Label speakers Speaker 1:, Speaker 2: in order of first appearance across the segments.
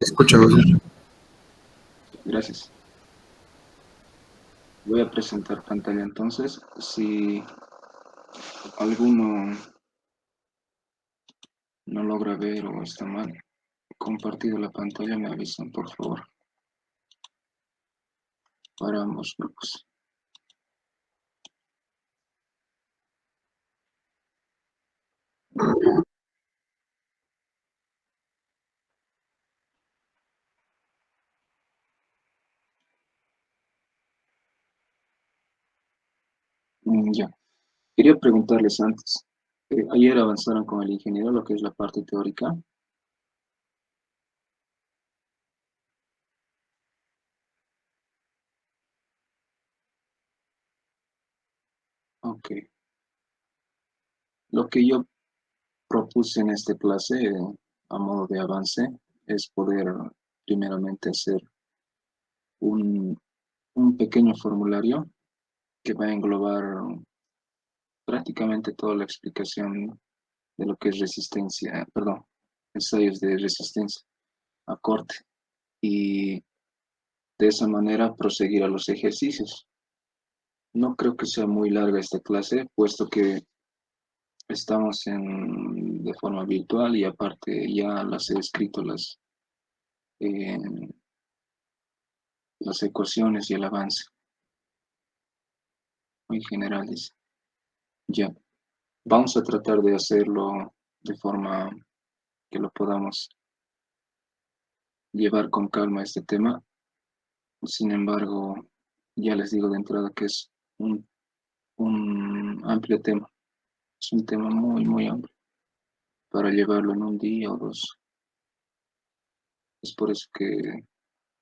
Speaker 1: Escucha, José.
Speaker 2: Gracias. Voy a presentar pantalla entonces. Si alguno no logra ver o está mal compartido la pantalla, me avisan, por favor, para ambos grupos. Ya. Quería preguntarles antes. Ayer avanzaron con el ingeniero lo que es la parte teórica. Ok. Lo que yo propuse en esta clase, a modo de avance, es poder primeramente hacer un, un pequeño formulario que va a englobar prácticamente toda la explicación de lo que es resistencia, perdón, ensayos de resistencia a corte y de esa manera proseguir a los ejercicios. No creo que sea muy larga esta clase, puesto que estamos de forma virtual y aparte ya las he escrito eh, las ecuaciones y el avance muy generales. Ya, vamos a tratar de hacerlo de forma que lo podamos llevar con calma este tema. Sin embargo, ya les digo de entrada que es un amplio tema. Es un tema muy, muy amplio para llevarlo en un día o dos. Es por eso que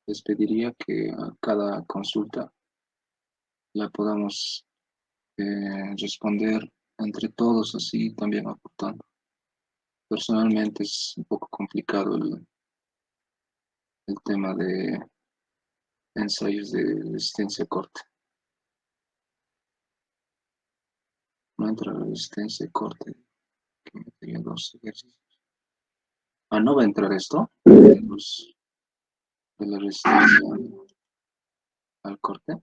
Speaker 2: les pediría que a cada consulta la podamos responder entre todos, así también aportando. Personalmente es un poco complicado el tema de ensayos de resistencia corta. No entra la resistencia corte, que me daría dos ejercicios. Ah, ¿no va a entrar esto? De la resistencia al corte.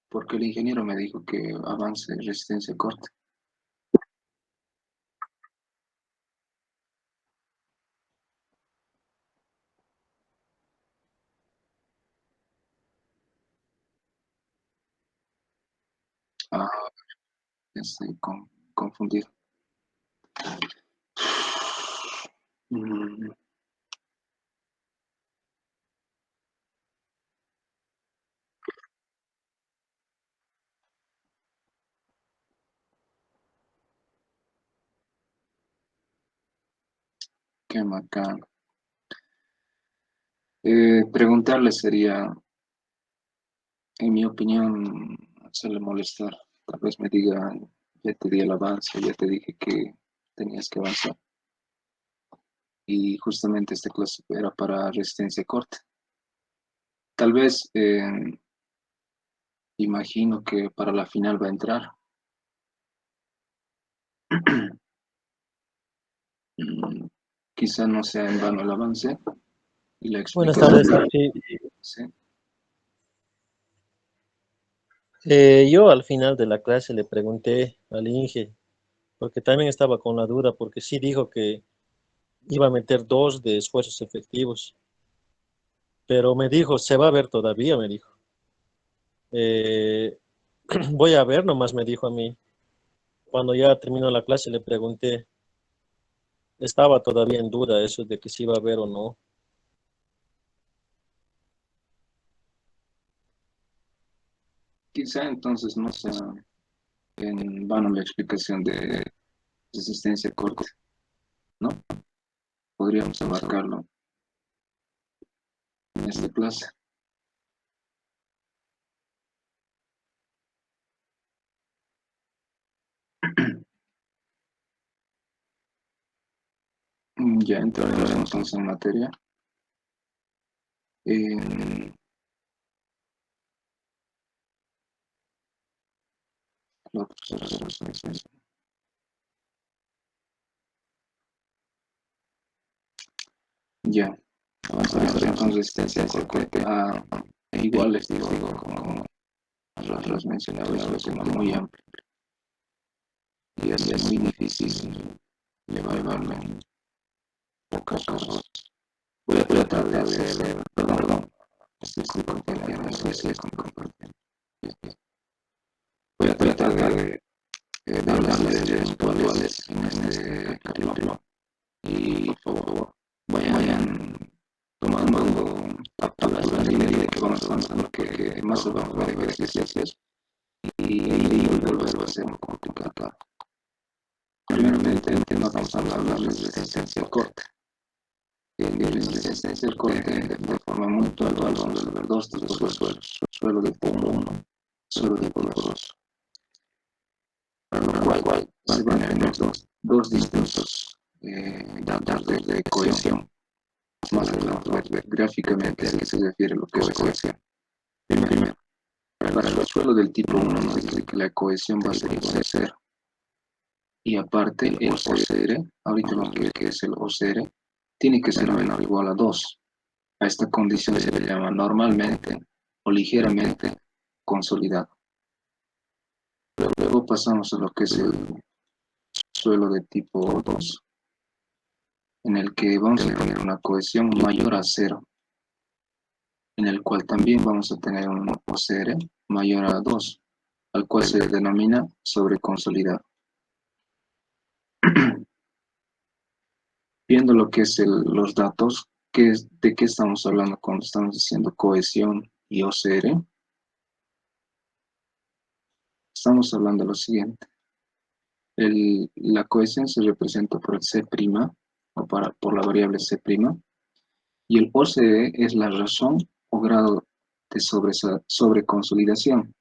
Speaker 2: Porque el ingeniero me dijo que avance resistencia corte. Ah, estoy confundido. Mm, qué macán. Preguntarle sería, en mi opinión, hacerle molestar. Tal vez me diga, ya te di el avance, ya te dije que tenías que avanzar. Y justamente esta clase era para resistencia corta. Tal vez, imagino que para la final va a entrar. Mm, Quizá no sea en vano el avance y la
Speaker 3: Buenas
Speaker 2: explicación.
Speaker 3: tardes. Sí,
Speaker 2: Sí.
Speaker 3: yo al final de la clase le pregunté al Inge, porque también estaba con la duda, porque sí dijo que iba a meter 2 de esfuerzos efectivos, pero me dijo, se va a ver todavía, me dijo. Eh, voy a ver, nomás me dijo a mí. Cuando ya terminó la clase le pregunté, estaba todavía en duda eso de que si iba a ver o no.
Speaker 2: Quizá entonces no sea en vano la explicación de resistencia corta, ¿no? Podríamos abarcarlo en esta clase. Ya entraremos entonces en materia. Eh, lo otro. Ya, vamos a ver entonces resistencia corte a igual les digo como los mencionaba, es un tema muy amplio y es muy difícil llevarlo en pocas horas. Voy a tratar de hacer, perdón, estoy compartiendo, estoy compartiendo. Voy a tratar de darles ideas puntuales en este capítulo y por favor vayan tomando capturas a medida que vamos avanzando porque más o menos va a haber ejercicios y volverlo a hacer un poco complicado. Primeramente no vamos a hablar de resistencia al corte. En resistencia al corte de forma muy puntual vamos a ver dos tipos de suelos, suelo de tipo 1, suelo de tipo 2. Para lo cual se van a tener dos distintos datos de cohesión. Más adelante ver gráficamente a qué se refiere lo que es cohesión. Primero, para el suelo del tipo 1 nos dice que la cohesión va a ser igual a 0. Y aparte, el OCR, ahorita vamos a ver qué es el OCR, tiene que ser menor o igual a 2. A esta condición se le llama normalmente o ligeramente consolidado. Luego pasamos a lo que es el suelo de tipo 2, en el que vamos a tener una cohesión mayor a 0, en el cual también vamos a tener un OCR mayor a 2, al cual se denomina sobreconsolidado. Viendo lo que es los datos, de qué estamos hablando cuando estamos diciendo cohesión y OCR, estamos hablando de lo siguiente. La cohesión se representa por el C', o por la variable C', y el OCR es la razón o grado de sobreconsolidación.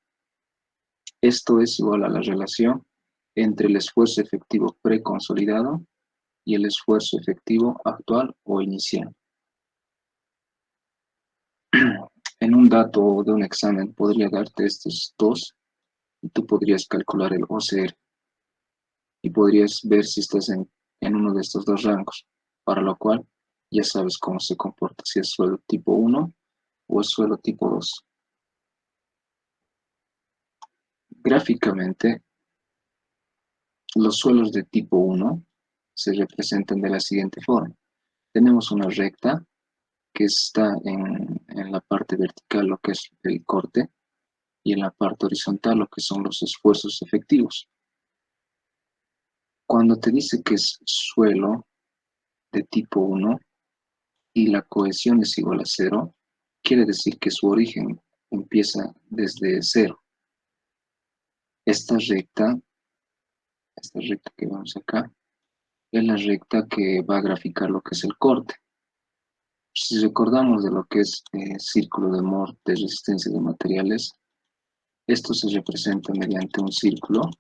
Speaker 2: Esto es igual a la relación entre el esfuerzo efectivo preconsolidado y el esfuerzo efectivo actual o inicial. En un dato de un examen podría darte estos dos y tú podrías calcular el OCR y podrías ver si estás en uno de estos dos rangos, para lo cual ya sabes cómo se comporta, si es suelo tipo 1 o es suelo tipo 2. Gráficamente, los suelos de tipo 1 se representan de la siguiente forma. Tenemos una recta que está en la parte vertical, lo que es el corte, y en la parte horizontal, lo que son los esfuerzos efectivos. Cuando te dice que es suelo de tipo 1 y la cohesión es igual a 0, quiere decir que su origen empieza desde 0. Esta recta que vemos acá, es la recta que va a graficar lo que es el corte. Si recordamos de lo que es círculo de Moore de resistencia de materiales, esto se representa mediante un círculo,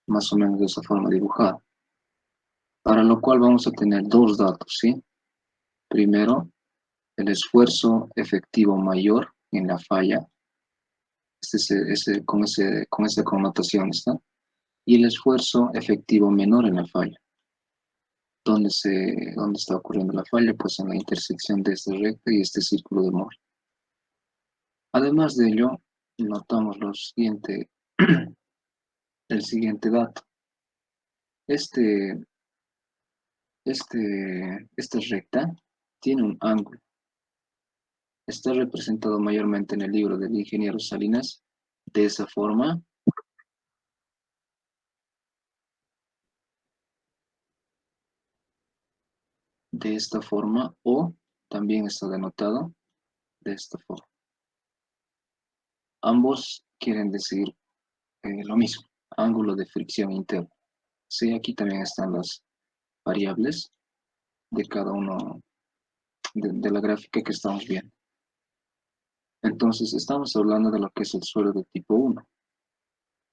Speaker 2: más o menos de esa forma dibujada. Para lo cual vamos a tener dos datos, ¿sí? Primero, el esfuerzo efectivo mayor en la falla, con esa connotación está, y el esfuerzo efectivo menor en la falla. ¿Dónde está ocurriendo la falla? Pues en la intersección de esta recta y este círculo de Moore. Además de ello, notamos el siguiente dato. Esta recta tiene un ángulo. Está representado mayormente en el libro del ingeniero Salinas de esa forma. De esta forma, o también está denotado de esta forma. Ambos quieren decir lo mismo, ángulo de fricción interno. Sí, aquí también están las variables de cada uno de la gráfica que estamos viendo. Entonces, estamos hablando de lo que es el suelo de tipo 1.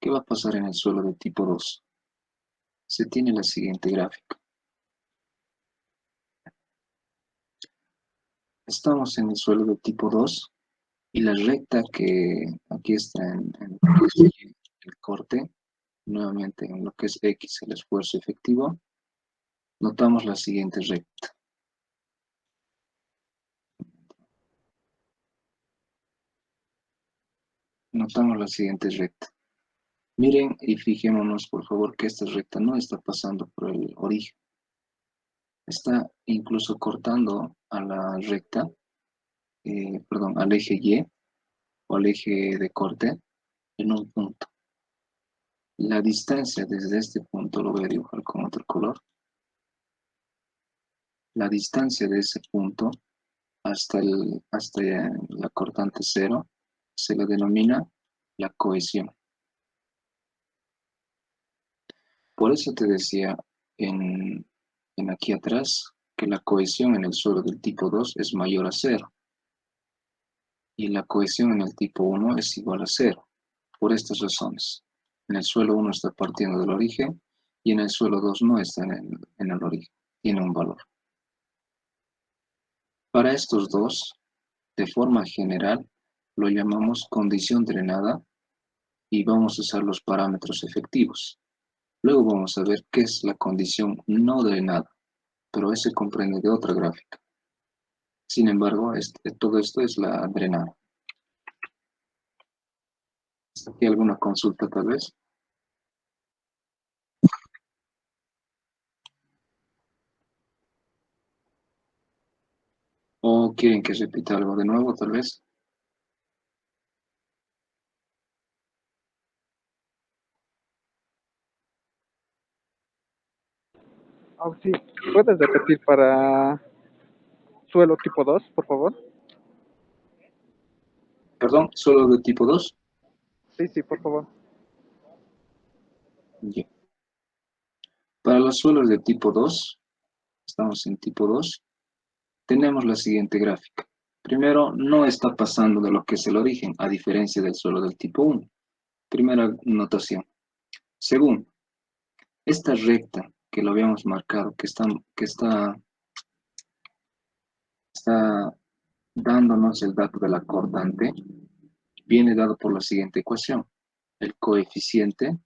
Speaker 2: ¿Qué va a pasar en el suelo de tipo 2? Se tiene la siguiente gráfica. Estamos en el suelo de tipo 2 Y la recta que aquí está en el corte, nuevamente en lo que es X, el esfuerzo efectivo, notamos la siguiente recta. Notamos la siguiente recta. Miren y fijémonos, por favor, que esta recta no está pasando por el origen. Está incluso cortando a la recta, perdón, al eje Y o al eje de corte en un punto. La distancia desde este punto, lo voy a dibujar con otro color. La distancia de ese punto hasta la cortante cero se le denomina la cohesión. Por eso te decía en aquí atrás que la cohesión en el suelo del tipo 2 es mayor a cero y la cohesión en el tipo 1 es igual a cero. Por estas razones. En el suelo 1 está partiendo del origen y en el suelo 2 no está en el origen. Tiene un valor. Para estos dos, de forma general, lo llamamos condición drenada y vamos a usar los parámetros efectivos. Luego vamos a ver qué es la condición no drenada, pero ese comprende de otra gráfica. Sin embargo, todo esto es la drenada. ¿Está aquí alguna consulta tal vez? ¿O quieren que repita algo de nuevo tal vez?
Speaker 1: Oh, sí, ¿puedes repetir para suelo tipo 2, por favor?
Speaker 2: Perdón, solo de tipo 2.
Speaker 1: Sí, sí, por favor.
Speaker 2: Yeah. Para los suelos de tipo 2, estamos en tipo 2, tenemos la siguiente gráfica. Primero, no está pasando de lo que es el origen, a diferencia del suelo del tipo 1. Primera notación. Segundo, esta recta que lo habíamos marcado, está dándonos el dato de la cortante, viene dado por la siguiente ecuación. El coeficiente,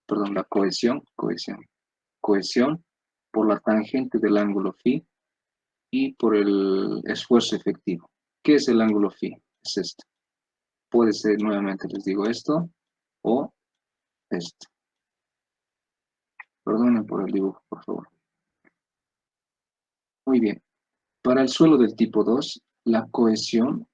Speaker 2: perdón, la cohesión por la tangente del ángulo phi y por el esfuerzo efectivo. ¿Qué es el ángulo phi? Es esto. Puede ser, nuevamente les digo esto, o esto. Perdonen por el dibujo, por favor. Muy bien. Para el suelo del tipo 2, la cohesión,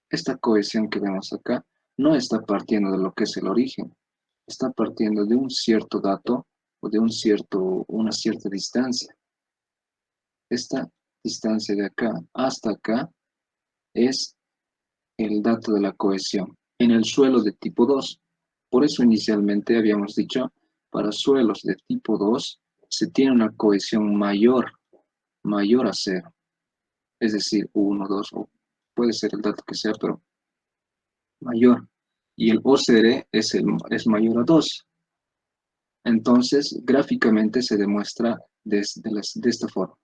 Speaker 2: esta cohesión que vemos acá, no está partiendo de lo que es el origen, está partiendo de un cierto dato o de una cierta distancia. Esta distancia de acá hasta acá es el dato de la cohesión en el suelo de tipo 2. Por eso inicialmente habíamos dicho, para suelos de tipo 2 se tiene una cohesión mayor a cero. Es decir, 1, 2, o puede ser el dato que sea, pero mayor. Y el OCR es mayor a 2. Entonces, gráficamente se demuestra de esta forma.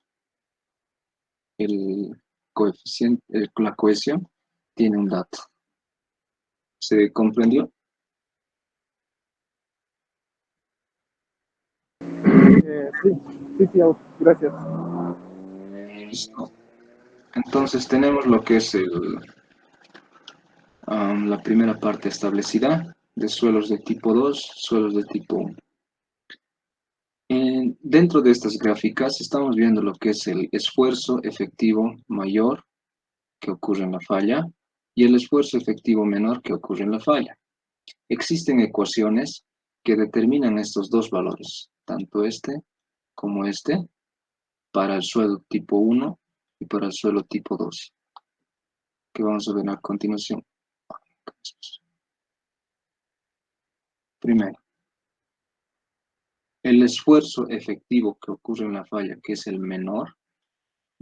Speaker 2: El coeficiente, la cohesión tiene un dato. ¿Se comprendió?
Speaker 1: Sí, sí, tío, gracias.
Speaker 2: Listo. Entonces tenemos lo que es la primera parte establecida de suelos de tipo 2, suelos de tipo 1. Dentro de estas gráficas estamos viendo lo que es el esfuerzo efectivo mayor que ocurre en la falla y el esfuerzo efectivo menor que ocurre en la falla. Existen ecuaciones que determinan estos dos valores, tanto este como este, para el suelo tipo 1 y para el suelo tipo 2, que vamos a ver a continuación. Primero, el esfuerzo efectivo que ocurre en la falla, que es el menor,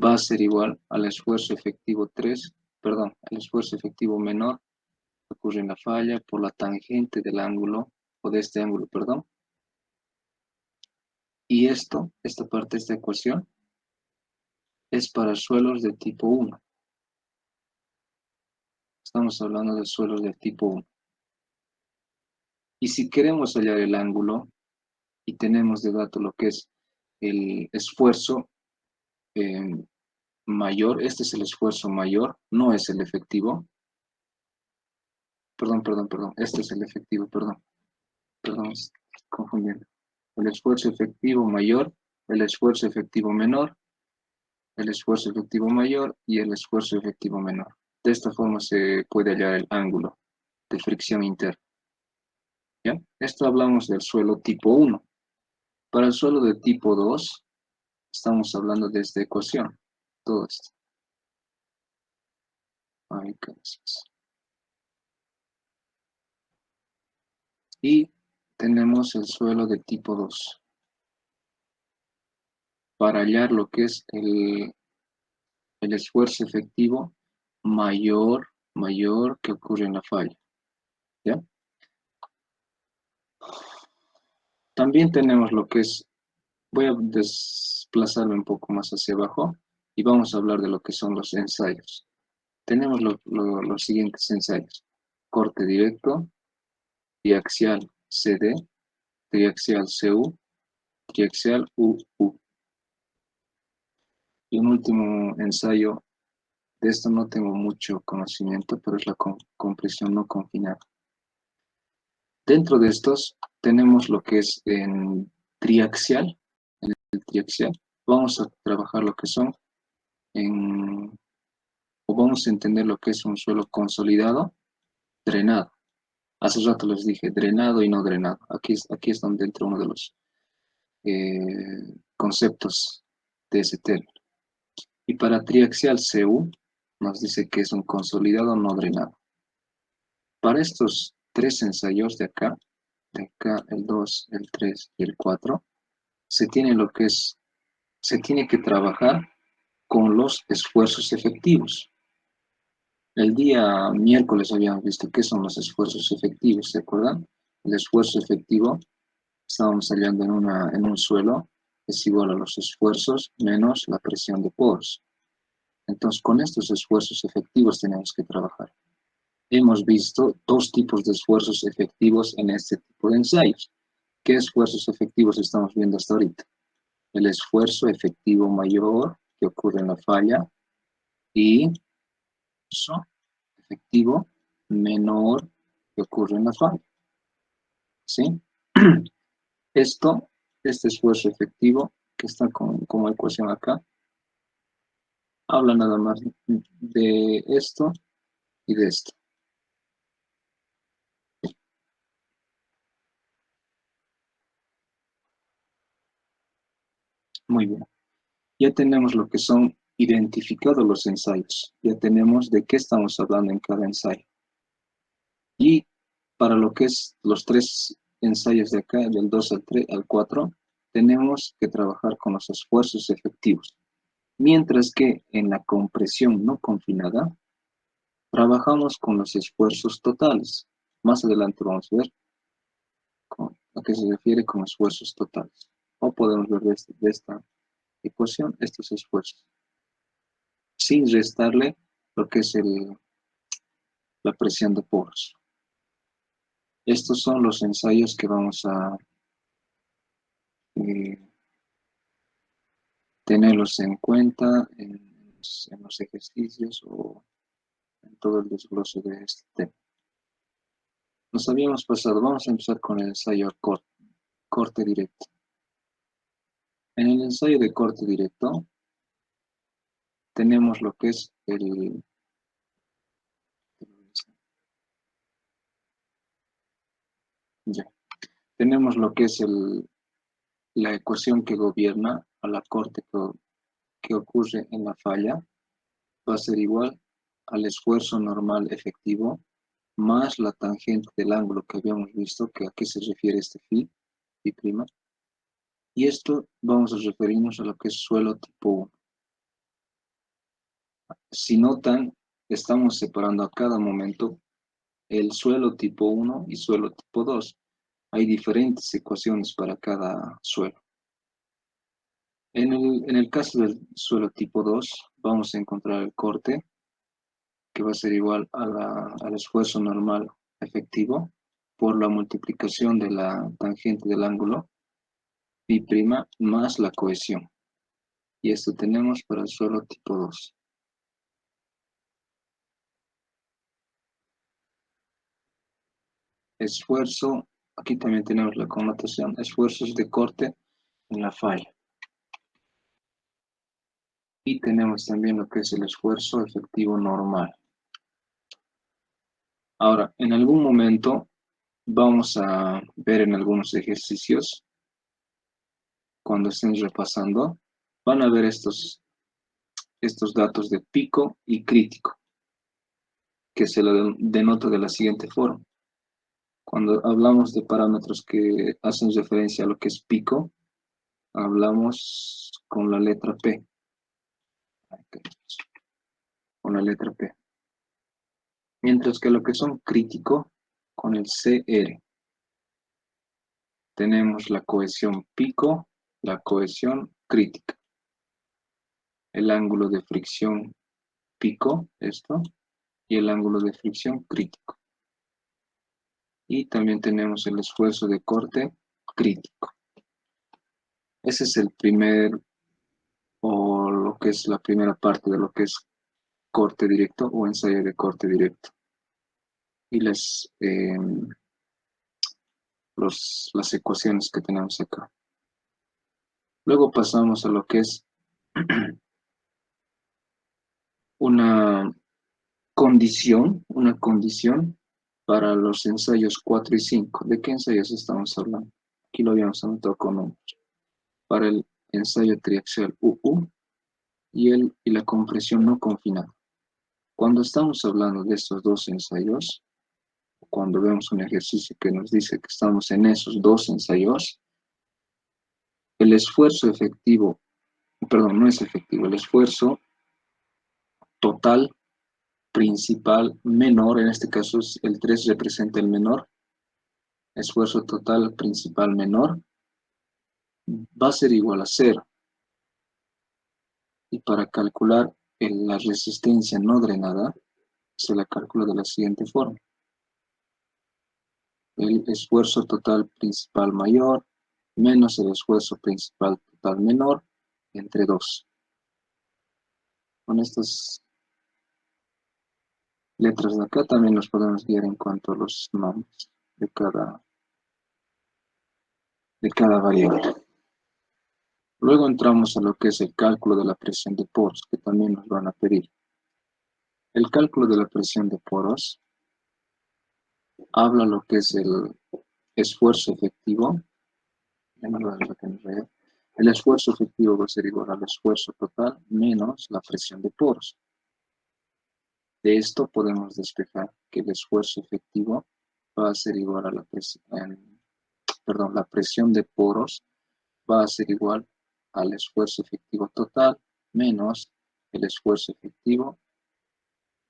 Speaker 2: va a ser igual al esfuerzo efectivo 3, perdón, al esfuerzo efectivo menor que ocurre en la falla por la tangente del ángulo, o de este ángulo, perdón. Y esta parte de esta ecuación, es para suelos de tipo 1. Estamos hablando de suelos de tipo 1. Y si queremos hallar el ángulo y tenemos de dato lo que es el esfuerzo mayor, este es el esfuerzo mayor, no es el efectivo. Perdón, este es el efectivo, perdón, estoy confundiendo. El esfuerzo efectivo mayor, el esfuerzo efectivo menor, el esfuerzo efectivo mayor y el esfuerzo efectivo menor. De esta forma se puede hallar el ángulo de fricción interna. ¿Ya? Esto hablamos del suelo tipo 1. Para el suelo de tipo 2, estamos hablando de esta ecuación. Todo esto. Ay, gracias. Y tenemos el suelo de tipo 2. Para hallar lo que es el esfuerzo efectivo mayor que ocurre en la falla. ¿Ya? También tenemos lo que es, voy a desplazarme un poco más hacia abajo y vamos a hablar de lo que son los ensayos. Tenemos los siguientes ensayos: corte directo, triaxial CD, triaxial CU, triaxial UU. Y un último ensayo, de esto no tengo mucho conocimiento, pero es la compresión no confinada. Dentro de estos tenemos lo que es en triaxial. En el triaxial vamos a trabajar lo que son o vamos a entender lo que es un suelo consolidado, drenado. Hace rato les dije drenado y no drenado. Aquí es donde entra uno de los conceptos de ese término. Y para triaxial CU nos dice que es un consolidado no drenado. Para estos tres ensayos de acá el 2, el 3 y el 4, se tiene que trabajar con los esfuerzos efectivos. El día miércoles habíamos visto qué son los esfuerzos efectivos, ¿se acuerdan? El esfuerzo efectivo, estábamos hallando en un suelo, es igual a los esfuerzos menos la presión de poros. Entonces, con estos esfuerzos efectivos tenemos que trabajar. Hemos visto dos tipos de esfuerzos efectivos en este tipo de ensayos. ¿Qué esfuerzos efectivos estamos viendo hasta ahorita? El esfuerzo efectivo mayor que ocurre en la falla y el esfuerzo efectivo menor que ocurre en la falla. ¿Sí? Este esfuerzo efectivo que está como ecuación acá, habla nada más de esto y de esto. Muy bien. Ya tenemos lo que son identificados los ensayos. Ya tenemos de qué estamos hablando en cada ensayo. Y para lo que es los tres ensayos de acá, del 2 al 3 al 4, tenemos que trabajar con los esfuerzos efectivos. Mientras que en la compresión no confinada, trabajamos con los esfuerzos totales. Más adelante vamos a ver a qué se refiere con esfuerzos totales. O podemos ver de esta ecuación estos esfuerzos, sin restarle lo que es la presión de poros. Estos son los ensayos que vamos a tenerlos en cuenta en los ejercicios o en todo el desglose de este tema. Nos habíamos pasado, vamos a empezar con el ensayo corte directo. En el ensayo de corte directo tenemos lo que es tenemos lo que es la ecuación que gobierna a la corte que ocurre en la falla. Va a ser igual al esfuerzo normal efectivo más la tangente del ángulo que habíamos visto, que a qué se refiere este phi prima. Y esto vamos a referirnos a lo que es suelo tipo 1. Si notan, estamos separando a cada momento el suelo tipo 1 y suelo tipo 2. Hay diferentes ecuaciones para cada suelo. En el caso del suelo tipo 2, vamos a encontrar el corte, que va a ser igual al esfuerzo normal efectivo por la multiplicación de la tangente del ángulo pi' más la cohesión. Y esto tenemos para el suelo tipo 2. Esfuerzo, aquí también tenemos la connotación, esfuerzos de corte en la falla. Y tenemos también lo que es el esfuerzo efectivo normal. Ahora, en algún momento vamos a ver en algunos ejercicios, cuando estén repasando, van a ver estos datos de pico y crítico, que se lo denota de la siguiente forma. Cuando hablamos de parámetros que hacen referencia a lo que es pico, hablamos con la letra P. Con la letra P. Mientras que lo que son crítico, con el CR. Tenemos la cohesión pico, la cohesión crítica. El ángulo de fricción pico, esto, y el ángulo de fricción crítico. Y también tenemos el esfuerzo de corte crítico. Ese es el primer, o lo que es la primera parte de lo que es corte directo o ensayo de corte directo. Y las ecuaciones que tenemos acá. Luego pasamos a lo que es una condición para los ensayos 4 y 5. ¿De qué ensayos estamos hablando? Aquí lo habíamos anotado con números. Para el ensayo triaxial UU y la compresión no confinada. Cuando estamos hablando de estos dos ensayos, cuando vemos un ejercicio que nos dice que estamos en esos dos ensayos, el esfuerzo efectivo, perdón, no es efectivo, el esfuerzo total principal menor, en este caso el 3 representa el menor, esfuerzo total principal menor, va a ser igual a 0. Y para calcular la resistencia no drenada, se la calcula de la siguiente forma. El esfuerzo total principal mayor menos el esfuerzo principal total menor entre 2. Con estas letras de acá también nos podemos guiar en cuanto a los nombres de cada variable. Luego entramos a lo que es el cálculo de la presión de poros, que también nos van a pedir. El cálculo de la presión de poros habla lo que es el esfuerzo efectivo. El esfuerzo efectivo va a ser igual al esfuerzo total menos la presión de poros. De esto podemos despejar que el esfuerzo efectivo va a ser igual a la presión de poros va a ser igual al esfuerzo efectivo total menos el esfuerzo efectivo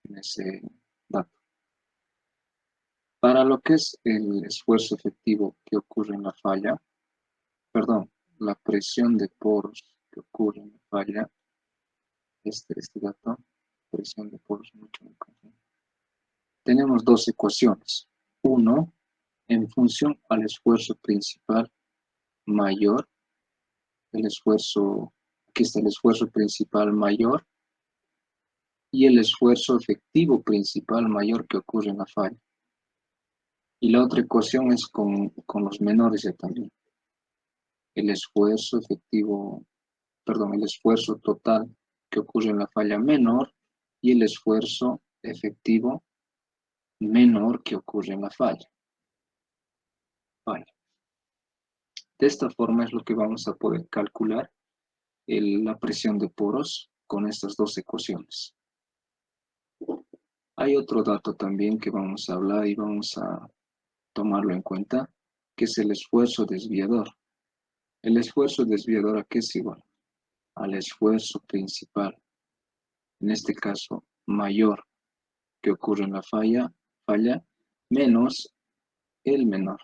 Speaker 2: en ese dato. Para lo que es el esfuerzo efectivo que ocurre en la falla, la presión de poros que ocurre en la falla, este dato, presión de poros, tenemos dos ecuaciones. Uno, en función al esfuerzo principal mayor, aquí está el esfuerzo principal mayor y el esfuerzo efectivo principal mayor que ocurre en la falla. Y la otra ecuación es con los menores ya también. El esfuerzo total que ocurre en la falla menor y el esfuerzo efectivo menor que ocurre en la falla. De esta forma es lo que vamos a poder calcular la presión de poros con estas dos ecuaciones. Hay otro dato también que vamos a hablar y vamos a tomarlo en cuenta, que es el esfuerzo desviador. El esfuerzo desviador, ¿a qué es igual? Al esfuerzo principal, en este caso mayor, que ocurre en la falla menos el menor.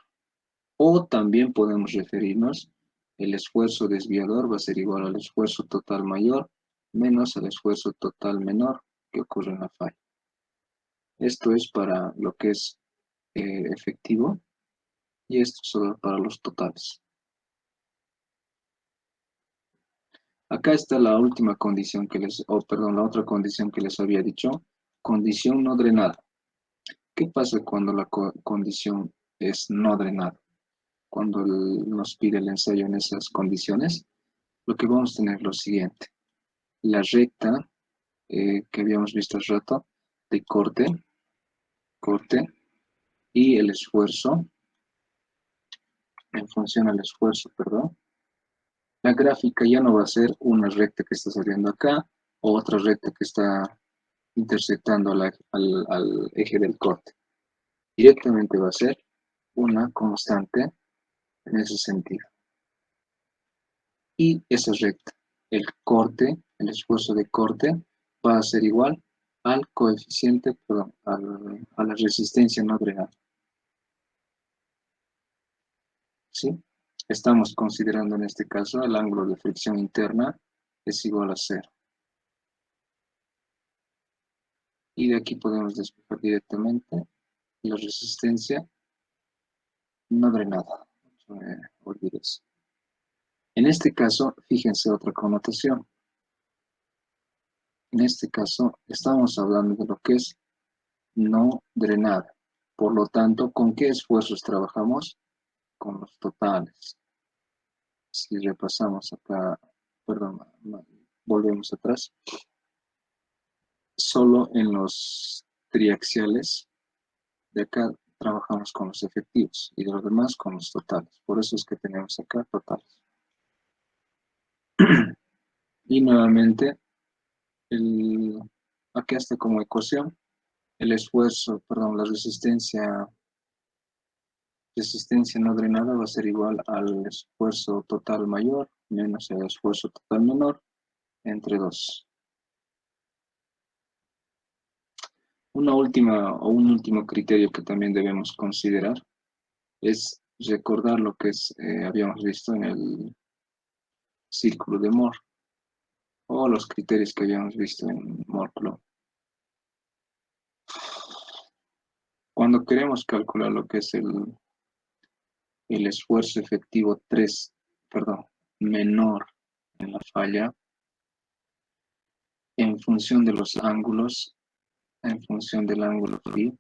Speaker 2: O también podemos referirnos el esfuerzo desviador va a ser igual al esfuerzo total mayor menos el esfuerzo total menor que ocurre en la falla. Esto es para lo que es efectivo y esto solo para los totales. Acá está la última condición que la otra condición que les había dicho, condición no drenada. ¿Qué pasa cuando la condición es no drenada? Cuando nos pide el ensayo en esas condiciones, lo que vamos a tener es lo siguiente. La recta que habíamos visto hace rato de corte, y el esfuerzo, en función al esfuerzo, perdón. La gráfica ya no va a ser una recta que está saliendo acá o otra recta que está intersectando al eje del corte. Directamente va a ser una constante en ese sentido. Y esa recta, el corte, el esfuerzo de corte, va a ser igual al coeficiente, perdón, a la resistencia no drenada. ¿Sí? Estamos considerando en este caso el ángulo de fricción interna es igual a 0. Y de aquí podemos despejar directamente la resistencia no drenada. Olvidé eso. En este caso, fíjense otra connotación. En este caso, estamos hablando de lo que es no drenada. Por lo tanto, ¿con qué esfuerzos trabajamos? Con los totales. Si repasamos acá, perdón, volvemos atrás. Solo en los triaxiales de acá trabajamos con los efectivos y de los demás con los totales. Por eso es que tenemos acá totales. Y nuevamente, acá está como ecuación, el esfuerzo, perdón, la resistencia no drenada va a ser igual al esfuerzo total mayor menos el esfuerzo total menor entre 2. Un último criterio que también debemos considerar es recordar lo que habíamos visto en el círculo de Moore o los criterios que habíamos visto en Moore-Kloh. Cuando queremos calcular lo que es el esfuerzo efectivo menor en la falla, en función de los ángulos, en función del ángulo phi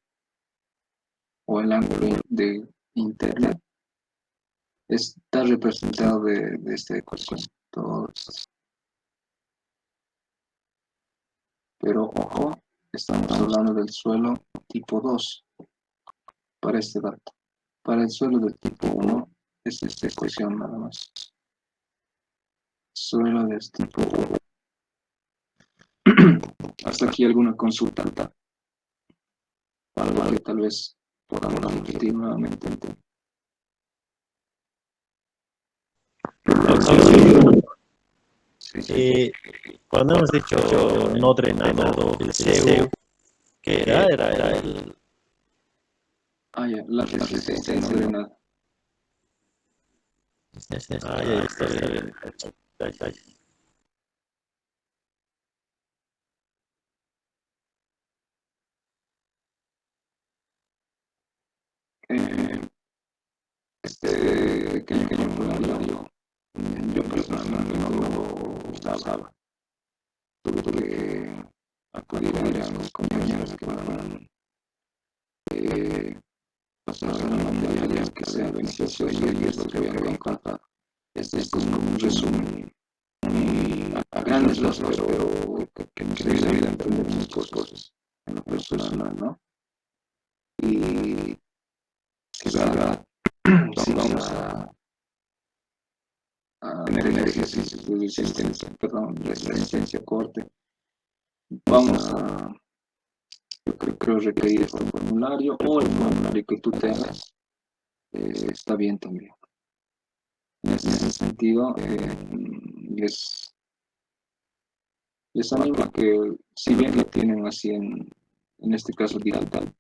Speaker 2: o el ángulo de interno, está representado de esta ecuación. Pero ojo, estamos hablando del suelo tipo 2 para este dato. Para el suelo del tipo 1 es esta ecuación nada más. Suelo del tipo 1. Hasta aquí alguna consulta. Algo que tal vez podamos repetir nuevamente.
Speaker 3: Sí. Cuando hemos dicho no drenado del CEU, que era el...
Speaker 2: La resistencia no drenada.
Speaker 3: Ya está bien.
Speaker 2: Este pequeño formulario, yo personalmente no lo usaba. Tuve que acudir a mis compañeros que van pasar una material que sea beneficioso y es lo que voy a encontrar. Este es como un resumen a grandes rasgos, pero que nos ayuda a entender muchas cosas en lo personal, ¿no? Y quizá si vamos a tener ejercicios de resistencia corte, vamos a, yo creo requerir este formulario o el formulario que tú tengas, está bien también. En ese sentido, les animo a que, si bien lo tienen así en este caso digital,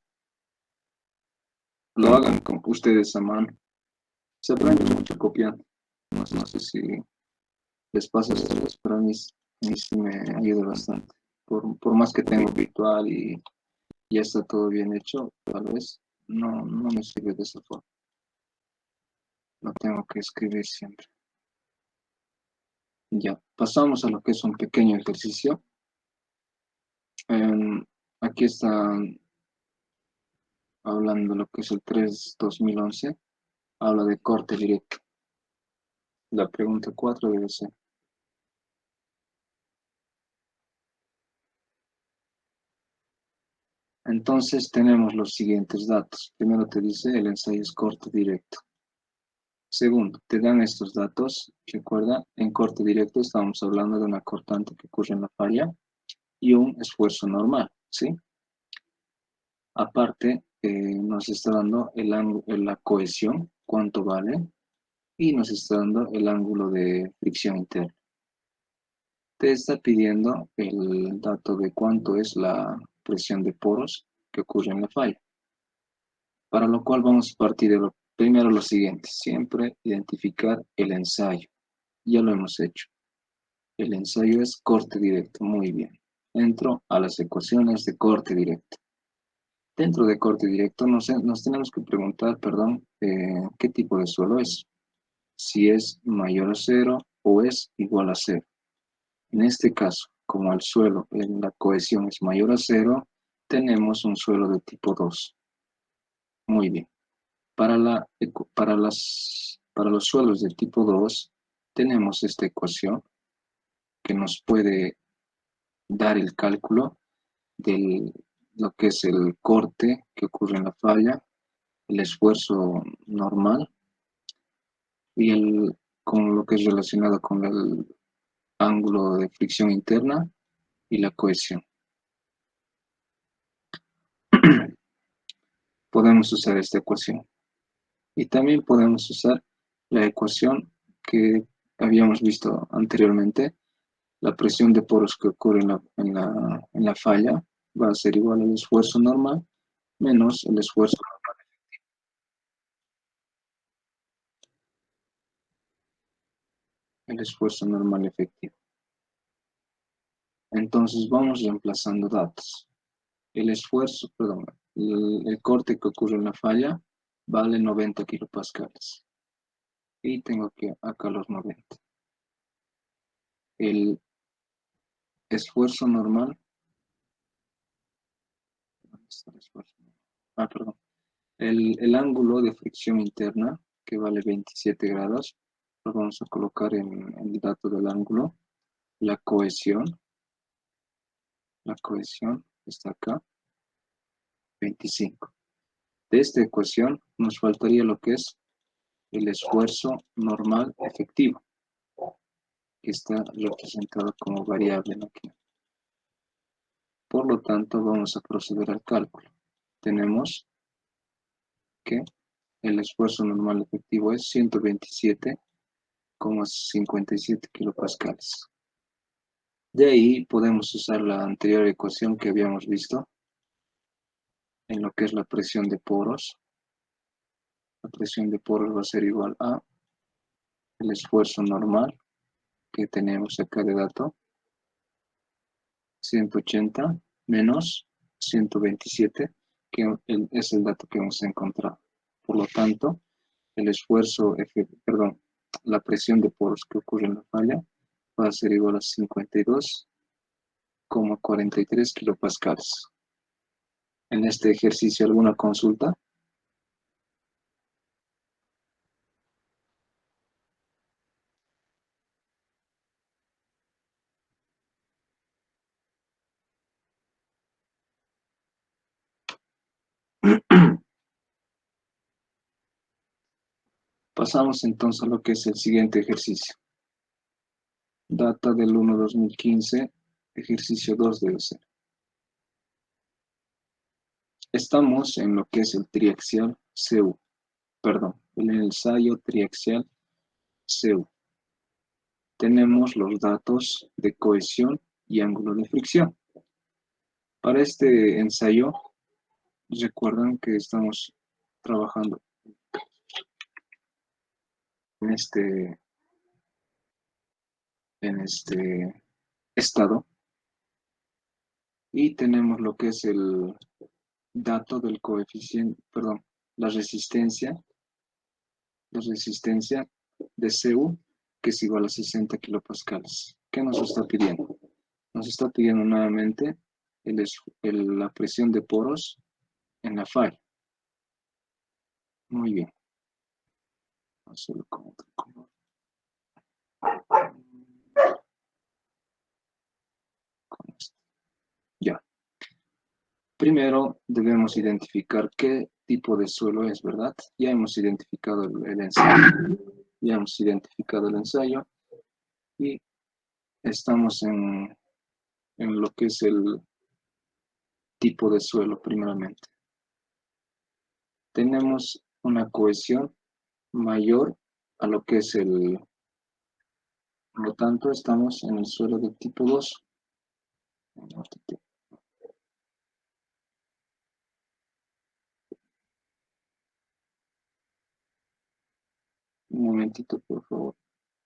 Speaker 2: lo hagan con ustedes a mano. Se aprende mucho copiando. No sé si les pasa a ustedes, pero a mí sí me ayuda bastante. Por más que tengo virtual y ya está todo bien hecho, tal vez no me sirve de esa forma. Lo tengo que escribir siempre. Ya, pasamos a lo que es un pequeño ejercicio. Aquí están hablando lo que es el 3-2011. Habla de corte directo. La pregunta 4 debe ser. Entonces tenemos los siguientes datos. Primero te dice el ensayo es corte directo. Segundo, te dan estos datos. Recuerda, en corte directo estamos hablando de una cortante que ocurre en la falla y un esfuerzo normal, ¿sí? Aparte, nos está dando la cohesión, cuánto vale, y nos está dando el ángulo de fricción interna. Te está pidiendo el dato de cuánto es la presión de poros que ocurre en la falla. Para lo cual vamos a partir de primero lo siguiente, siempre identificar el ensayo. Ya lo hemos hecho. El ensayo es corte directo, muy bien. Entro a las ecuaciones de corte directo. Dentro de corte directo nos tenemos que preguntar, perdón, qué tipo de suelo es. Si es mayor a 0 o es igual a 0. En este caso, como el suelo en la cohesión es mayor a 0, tenemos un suelo de tipo 2. Muy bien. Para los suelos de tipo 2, tenemos esta ecuación que nos puede dar el cálculo de lo que es el corte que ocurre en la falla, el esfuerzo normal y con lo que es relacionado con el ángulo de fricción interna y la cohesión. Podemos usar esta ecuación. Y también podemos usar la ecuación que habíamos visto anteriormente. La presión de poros que ocurre en la falla va a ser igual al esfuerzo normal menos el esfuerzo normal efectivo. Entonces vamos reemplazando datos. El corte que ocurre en la falla vale 90 kilopascales. Y tengo que acá los 90. El esfuerzo normal. ¿Dónde está el esfuerzo? Perdón. El ángulo de fricción interna, que vale 27 grados, lo vamos a colocar en el dato del ángulo. La cohesión está acá, 25. De esta ecuación nos faltaría lo que es el esfuerzo normal efectivo, que está representado como variable aquí. Por lo tanto, vamos a proceder al cálculo. Tenemos que el esfuerzo normal efectivo es 127,57 kilopascales. De ahí podemos usar la anterior ecuación que habíamos visto en lo que es la presión de poros. La presión de poros va a ser igual a el esfuerzo normal que tenemos acá de dato, 180 menos 127, que es el dato que hemos encontrado. Por lo tanto, la presión de poros que ocurre en la falla va a ser igual a 52,43 kilopascales. En este ejercicio, ¿alguna consulta? Pasamos entonces a lo que es el siguiente ejercicio. Data del 1-2015, ejercicio 2 debe ser. Estamos en lo que es el triaxial CU, el ensayo triaxial CU. Tenemos los datos de cohesión y ángulo de fricción. Para este ensayo, recuerdan que estamos trabajando en este en este estado. Y tenemos lo que es el dato del coeficiente, perdón, la resistencia de Cu, que es igual a 60 kilopascales. ¿Qué nos está pidiendo? Nos está pidiendo nuevamente la presión de poros en la falla. Muy bien. Vamos a hacerlo con otro color. Con esto. Ya. Primero debemos identificar qué tipo de suelo es, ¿verdad? Ya hemos identificado el ensayo. Ya hemos identificado el ensayo y estamos en lo que es el tipo de suelo primeramente. Tenemos una cohesión mayor a lo que es por lo tanto estamos en el suelo de tipo 2. Un momentito, por favor.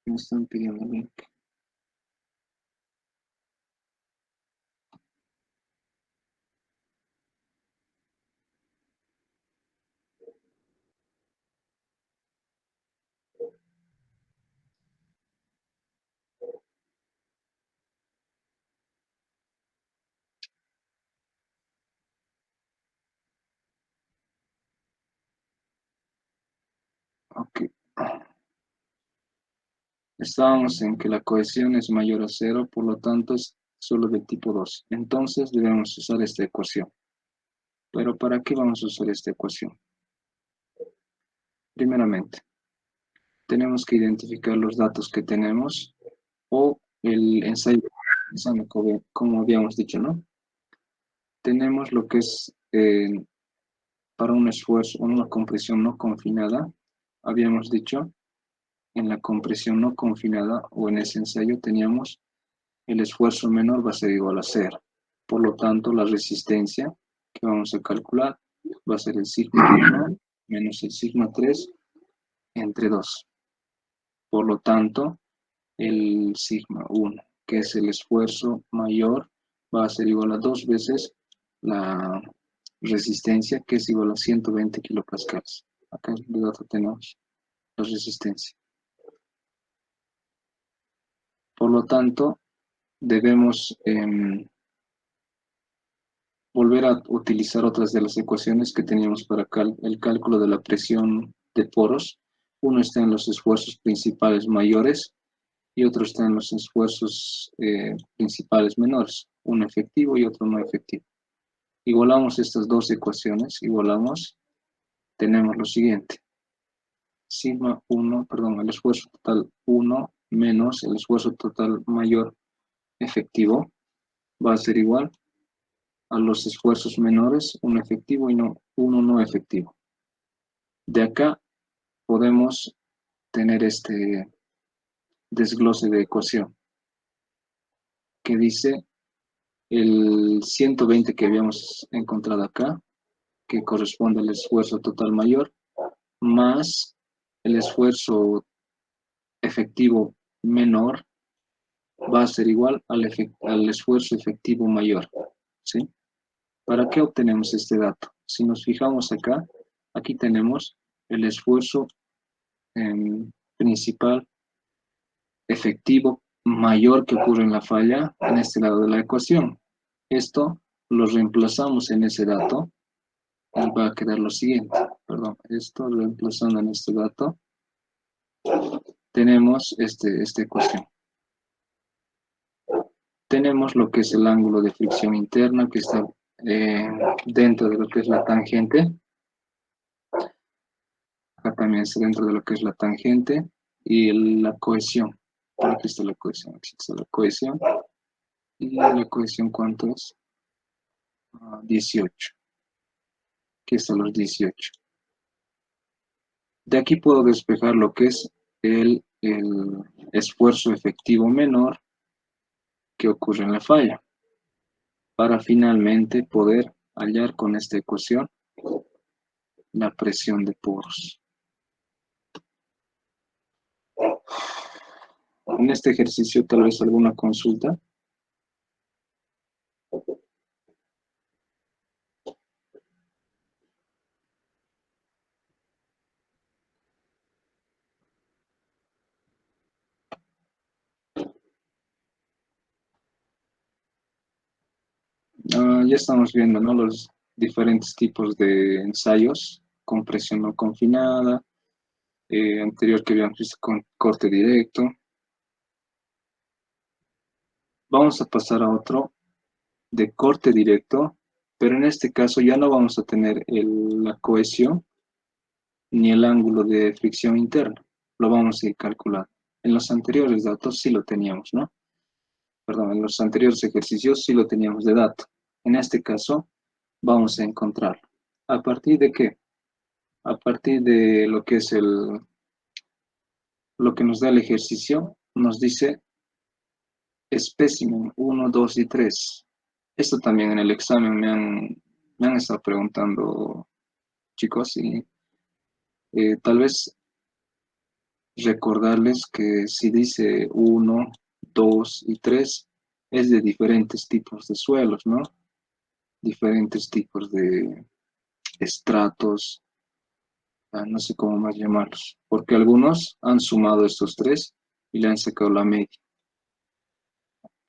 Speaker 2: Me están pidiendo el link. Ok. Estábamos en que la cohesión es mayor a 0, por lo tanto es solo de tipo 2. Entonces debemos usar esta ecuación. ¿Pero para qué vamos a usar esta ecuación? Primeramente, tenemos que identificar los datos que tenemos o el ensayo, como habíamos dicho, ¿no? Tenemos lo que es para un esfuerzo, una compresión no confinada, habíamos dicho, en la compresión no confinada o en ese ensayo teníamos el esfuerzo menor va a ser igual a 0. Por lo tanto, la resistencia que vamos a calcular va a ser el sigma 1 menos el sigma 3 entre 2. Por lo tanto, el sigma 1, que es el esfuerzo mayor, va a ser igual a 2 veces la resistencia, que es igual a 120 kilopascales. Acá el dato tenemos la resistencia. Por lo tanto, debemos volver a utilizar otras de las ecuaciones que teníamos para el cálculo de la presión de poros. Uno está en los esfuerzos principales mayores y otro está en los esfuerzos principales menores, uno efectivo y otro no efectivo. Igualamos estas dos ecuaciones, tenemos lo siguiente. Sigma 1, perdón, el esfuerzo total 1 menos el esfuerzo total mayor efectivo va a ser igual a los esfuerzos menores, uno efectivo y uno no efectivo. De acá podemos tener este desglose de ecuación que dice el 120 que habíamos encontrado acá, que corresponde al esfuerzo total mayor, más el esfuerzo efectivo menor, va a ser igual al esfuerzo efectivo mayor, ¿sí? ¿Para qué obtenemos este dato? Si nos fijamos acá, aquí tenemos el esfuerzo principal efectivo mayor que ocurre en la falla en este lado de la ecuación. Esto lo reemplazamos en ese dato y va a quedar lo siguiente. Perdón, esto reemplazando en este dato, tenemos esta ecuación. Tenemos lo que es el ángulo de fricción interna que está dentro de lo que es la tangente. Acá también está dentro de lo que es la tangente y la cohesión. Aquí está la cohesión, aquí está la cohesión. ¿Y la cohesión cuánto es? 18. Aquí están los 18. De aquí puedo despejar lo que es el esfuerzo efectivo menor que ocurre en la falla, para finalmente poder hallar con esta ecuación la presión de poros. En este ejercicio tal vez alguna consulta. Ya estamos viendo, ¿no? Los diferentes tipos de ensayos, con presión no confinada, anterior que habíamos visto con corte directo. Vamos a pasar a otro de corte directo, pero en este caso ya no vamos a tener la cohesión ni el ángulo de fricción interna. Lo vamos a ir calculando. En los anteriores datos sí lo teníamos, ¿no? Perdón, en los anteriores ejercicios sí lo teníamos de dato. En este caso vamos a encontrarlo. ¿A partir de qué? A partir de lo que es lo que nos da el ejercicio, nos dice espécimen 1, 2 y 3. Esto también en el examen me han estado preguntando, chicos, y tal vez recordarles que si dice 1, 2 y 3, es de diferentes tipos de suelos, ¿no? Diferentes tipos de estratos, no sé cómo más llamarlos, porque algunos han sumado estos tres y le han sacado la media.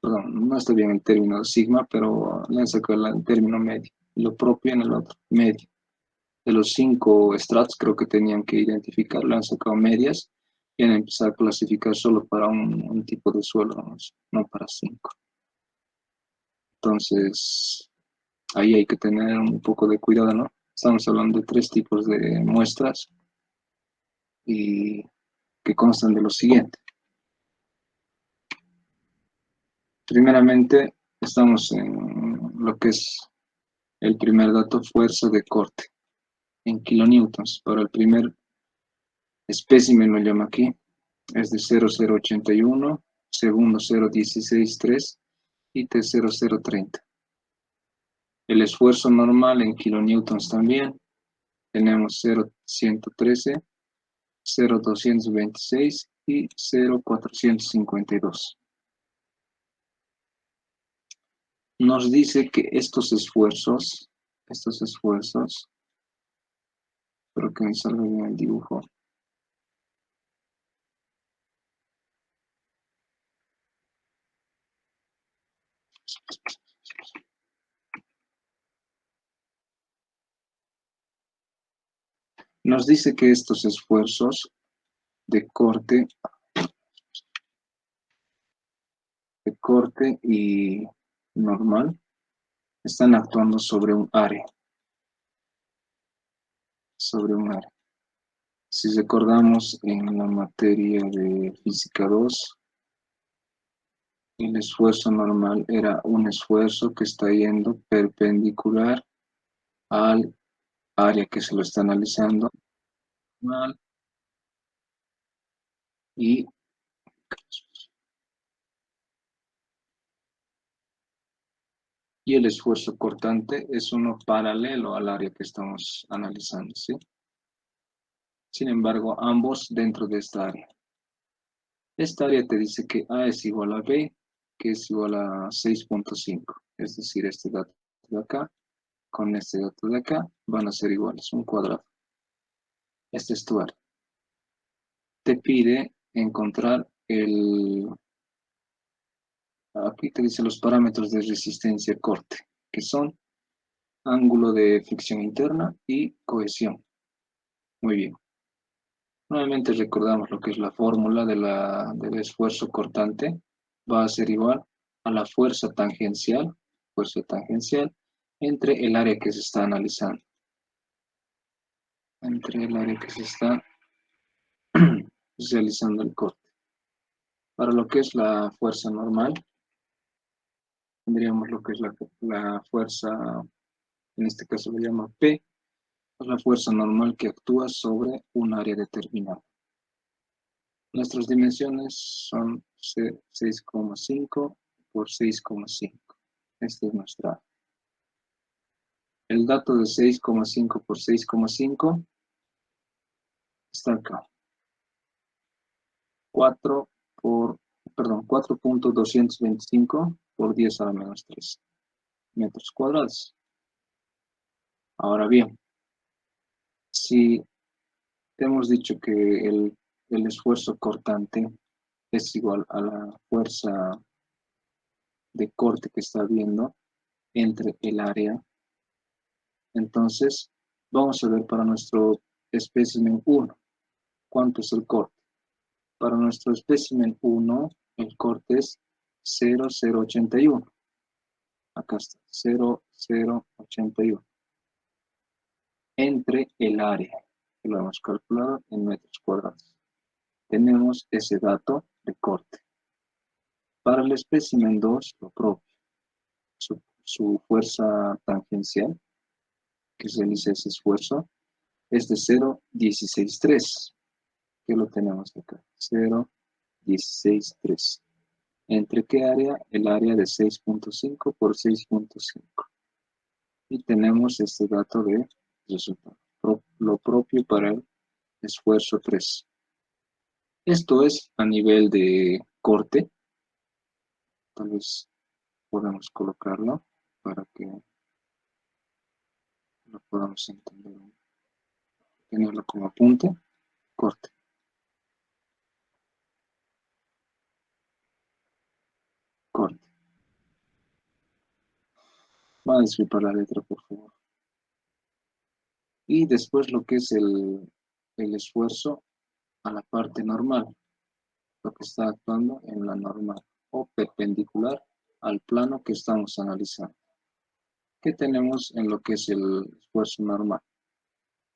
Speaker 2: Perdón, no está bien el término sigma, pero le han sacado el término medio. Lo propio en el otro, medio. De los 5 estratos creo que tenían que identificar, le han sacado medias y han empezado a clasificar solo para un tipo de suelo, no para 5. Entonces, ahí hay que tener un poco de cuidado, ¿no? Estamos hablando de 3 tipos de muestras y que constan de lo siguiente. Primeramente, estamos en lo que es el primer dato, fuerza de corte, en kilonewtons. Para el primer espécimen, lo llamo aquí, es de 0,081, segundo 0,163 y tercero 0,30. El esfuerzo normal en kilonewtons también, tenemos 0,113, 0,226 y 0,452. Nos dice que estos esfuerzos, espero que me salga bien el dibujo, nos dice que estos esfuerzos de corte y normal están actuando sobre un área. Si recordamos en la materia de física 2, el esfuerzo normal era un esfuerzo que está yendo perpendicular al área que se lo está analizando y el esfuerzo cortante es uno paralelo al área que estamos analizando, ¿sí? Sin embargo, ambos dentro de esta área. Esta área te dice que A es igual a B, que es igual a 6.5. Es decir, este dato de acá con este dato de acá van a ser iguales, un cuadrado. Este es tu área. Te pide encontrar aquí te dice los parámetros de resistencia corte, que son ángulo de fricción interna y cohesión. Muy bien. Nuevamente recordamos lo que es la fórmula del esfuerzo cortante. Va a ser igual a la fuerza tangencial entre el área que se está analizando. Entre el área que se está realizando el corte. Para lo que es la fuerza normal, tendríamos lo que es la fuerza, en este caso lo llama P, es la fuerza normal que actúa sobre un área determinada. Nuestras dimensiones son 6,5 por 6,5. Esta es nuestra. El dato de 6,5 por 6,5 está acá. 4 por perdón, 4.225 por 10 a la menos 3 metros cuadrados. Ahora bien, si hemos dicho que el esfuerzo cortante es igual a la fuerza de corte que está habiendo entre el área, entonces vamos a ver para nuestro espécimen 1, ¿cuánto es el corte? Para nuestro espécimen 1, el corte es 0,081. Acá está, 0,081. Entre el área, que lo hemos calculado en metros cuadrados. Tenemos ese dato de corte. Para el espécimen 2, lo propio. Su fuerza tangencial, que realiza ese esfuerzo, es de 0,163. ¿Qué lo tenemos acá? 0,163. ¿Entre qué área? El área de 6.5 por 6.5. Y tenemos este dato de resultado. Lo propio para el esfuerzo 3. Esto es a nivel de corte. Tal vez podemos colocarlo para que lo podamos entender. Tenerlo como apunte. Corte. Corte. Va a disculpar la letra, por favor. Y después lo que es el esfuerzo a la parte normal. Lo que está actuando en la normal o perpendicular al plano que estamos analizando. ¿Qué tenemos en lo que es el esfuerzo normal?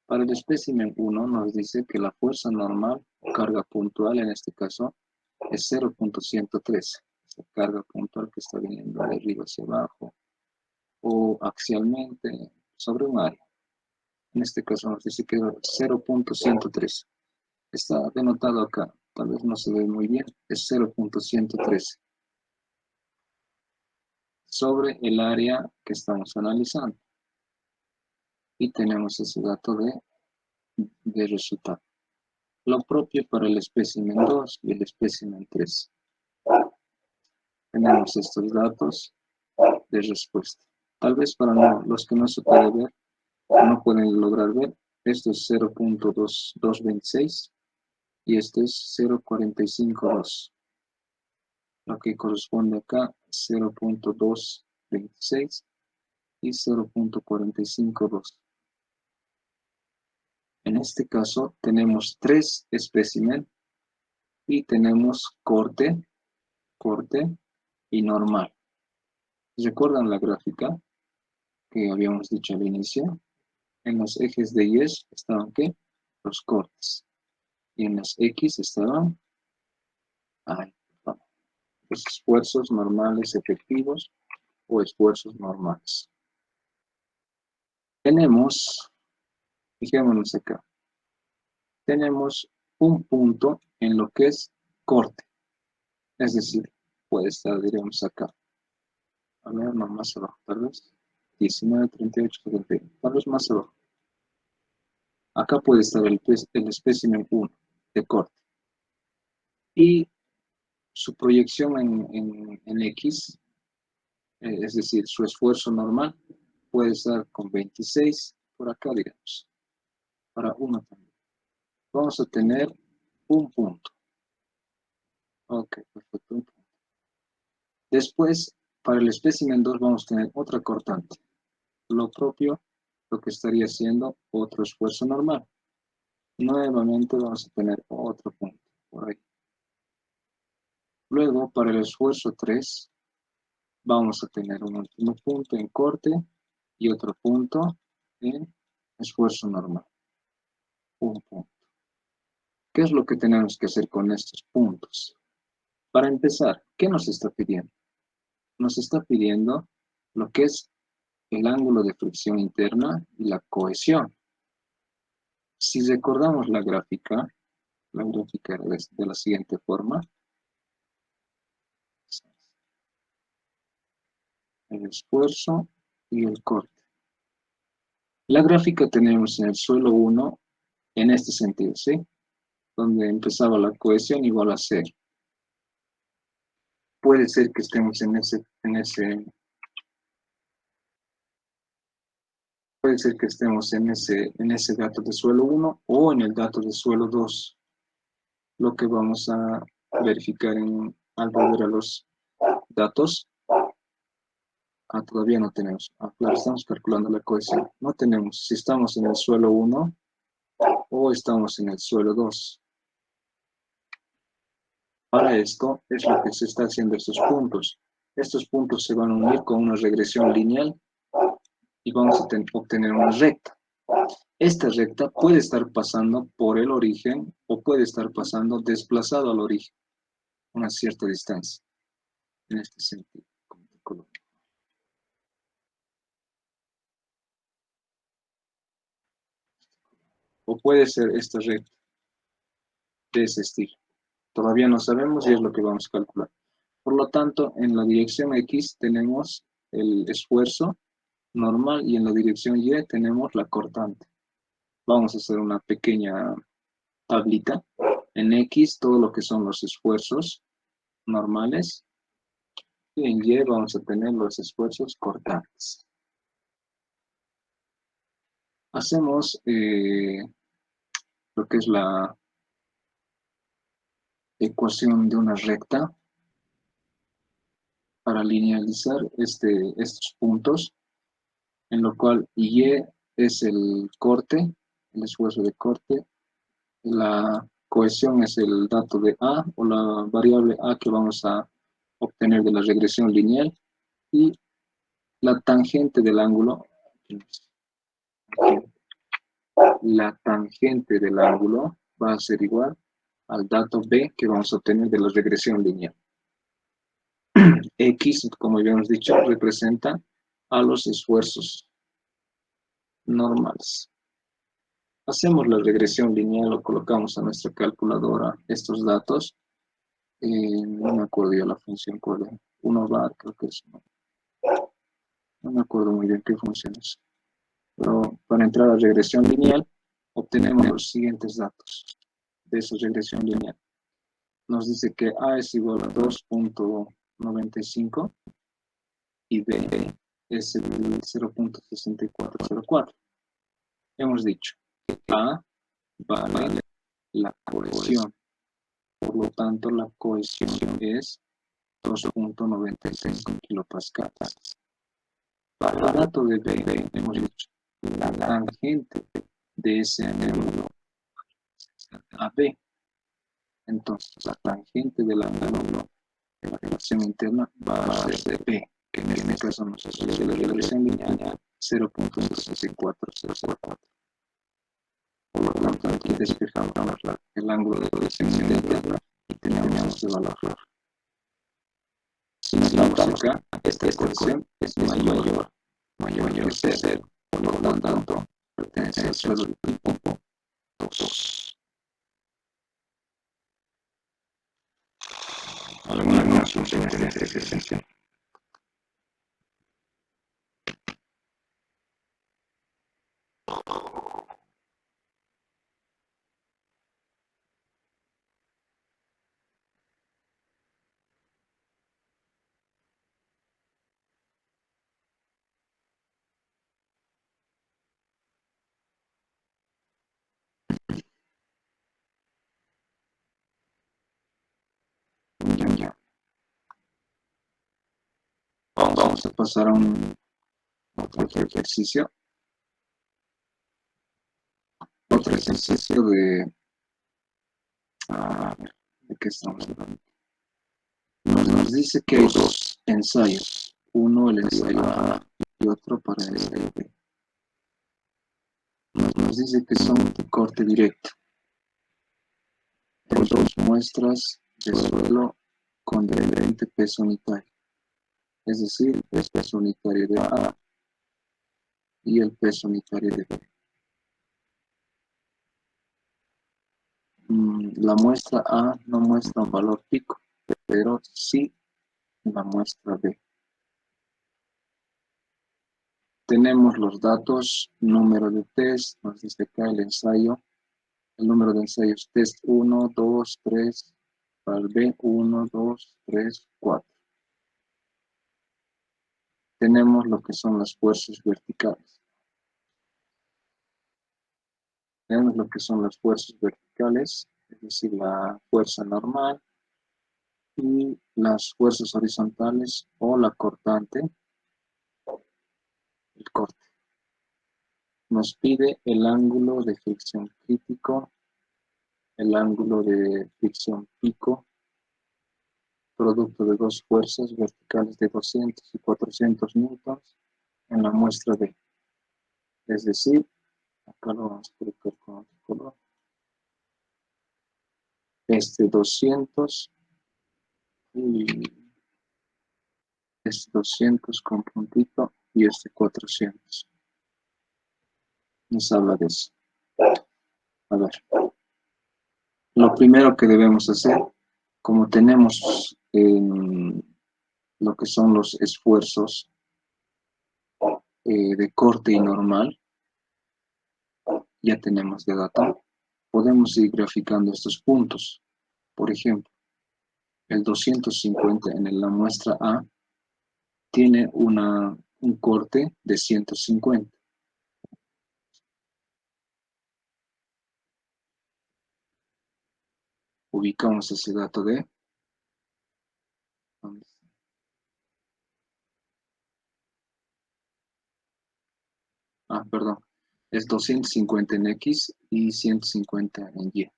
Speaker 2: Para el espécimen 1 nos dice que la fuerza normal o carga puntual, en este caso, es 0.113. La carga puntual que está viniendo de arriba hacia abajo o axialmente sobre un área. En este caso nos dice que es 0.113. Está denotado acá, tal vez no se ve muy bien, es 0.113 sobre el área que estamos analizando. Y tenemos ese dato de resultado. Lo propio para el espécimen 2 y el espécimen 3. Tenemos estos datos de respuesta. Tal vez para los que no se puede ver, no pueden lograr ver, esto es 0.226 y este es 0.452. Lo que corresponde acá, 0.226 y 0.452. En este caso tenemos 3 espécimen y tenemos corte y normal. ¿Recuerdan la gráfica que habíamos dicho al inicio? En los ejes de Y estaban ¿qué? Los cortes. Y en las X estaban los esfuerzos normales efectivos o esfuerzos normales. Tenemos, fijémonos acá, tenemos un punto en lo que es corte. Es decir, puede estar, diríamos acá. A ver, no, más abajo, tal vez. 19, 38, 71. Tal vez más abajo. Acá puede estar el espécimen 1 de corte. Y su proyección en X, es decir, su esfuerzo normal, puede estar con 26, por acá, digamos. Para 1 también. Vamos a tener un punto. Ok, perfecto, un punto. Después, para el espécimen 2 vamos a tener otra cortante. Lo propio, lo que estaría siendo otro esfuerzo normal. Nuevamente vamos a tener otro punto por ahí. Luego, para el esfuerzo 3, vamos a tener un último punto en corte y otro punto en esfuerzo normal. Un punto. ¿Qué es lo que tenemos que hacer con estos puntos? Para empezar, ¿qué nos está pidiendo? Nos está pidiendo lo que es el ángulo de fricción interna y la cohesión. Si recordamos la gráfica era de la siguiente forma. El esfuerzo y el corte. La gráfica tenemos en el suelo 1 en este sentido, ¿sí? Donde empezaba la cohesión igual a 0. puede ser que estemos puede ser que estemos en ese dato de suelo 1 o en el dato de suelo 2. Lo que vamos a verificar al volver a los datos. Todavía no tenemos. Claro, estamos calculando la cohesión. No tenemos si estamos en el suelo 1 o estamos en el suelo 2. Para esto es lo que se está haciendo estos puntos. Estos puntos se van a unir con una regresión lineal y vamos a obtener una recta. Esta recta puede estar pasando por el origen o puede estar pasando desplazado al origen, una cierta distancia, en este sentido. O puede ser esta recta de ese estilo. Todavía no sabemos y es lo que vamos a calcular. Por lo tanto, en la dirección X tenemos el esfuerzo normal y en la dirección Y tenemos la cortante. Vamos a hacer una pequeña tablita. En X todo lo que son los esfuerzos normales y en Y vamos a tener los esfuerzos cortantes. Hacemos lo que es la ecuación de una recta para linealizar estos puntos, en lo cual Y es el corte, el esfuerzo de corte, la cohesión es el dato de A o la variable A que vamos a obtener de la regresión lineal y la tangente del ángulo, va a ser igual al dato B que vamos a obtener de la regresión lineal. X, como habíamos dicho, representa a los esfuerzos normales. Hacemos la regresión lineal, lo colocamos a nuestra calculadora, estos datos. No me acuerdo ya la función cuál es. 1 bar, creo que es. No me acuerdo muy bien qué función es. Pero para entrar a regresión lineal, obtenemos los siguientes datos de esa regresión lineal. Nos dice que A es igual a 2.95 y B es el 0.6404. Hemos dicho que A vale la cohesión. Por lo tanto, la cohesión es 2.95 kilopascales. Para el dato de B, hemos dicho la tangente de ese ángulo AB. Entonces, la tangente del ángulo de la relación interna va a ser de B, que en este caso nos sale la relación lineal 0.6404. Por lo tanto, aquí despejamos el ángulo de relación interna y tenemos el valor. Si notamos acá, esta ecuación es mayor que 0. Por lo tanto, pertenece al suelo del tipo 2. Algunas funciones de esta ejercicio. Ya. Vamos a pasar a otro ejercicio. Otro ejercicio ¿de qué estamos hablando? Nos dice que hay dos ensayos. Uno, el ensayo A, y otro para el ensayo B. Nos dice que son de corte directo. Hay dos muestras de suelo con diferente peso unitario. Es decir, el peso unitario de A y el peso unitario de B. La muestra A no muestra un valor pico, pero sí la muestra B. Tenemos los datos, número de test, nos dice acá el ensayo, el número de ensayos test 1, 2, 3, para el B 1, 2, 3, 4. tenemos lo que son las fuerzas verticales. Tenemos lo que son las fuerzas verticales, es decir, la fuerza normal y las fuerzas horizontales o la cortante, el corte. Nos pide el ángulo de fricción crítico, el ángulo de fricción pico, producto de dos fuerzas verticales de 200 y 400 newtons en la muestra D. Es decir, acá lo vamos a colocar con otro color. Este 200 y este 200 con puntito y este 400. Nos habla de eso. A ver, lo primero que debemos hacer, como tenemos lo que son los esfuerzos de corte y normal, ya tenemos de dato, podemos ir graficando estos puntos. Por ejemplo, el 250 en la muestra A tiene un corte de 150. Ubicamos ese dato de... ¿dónde está? Perdón. Es 250 en X y 150 en Y.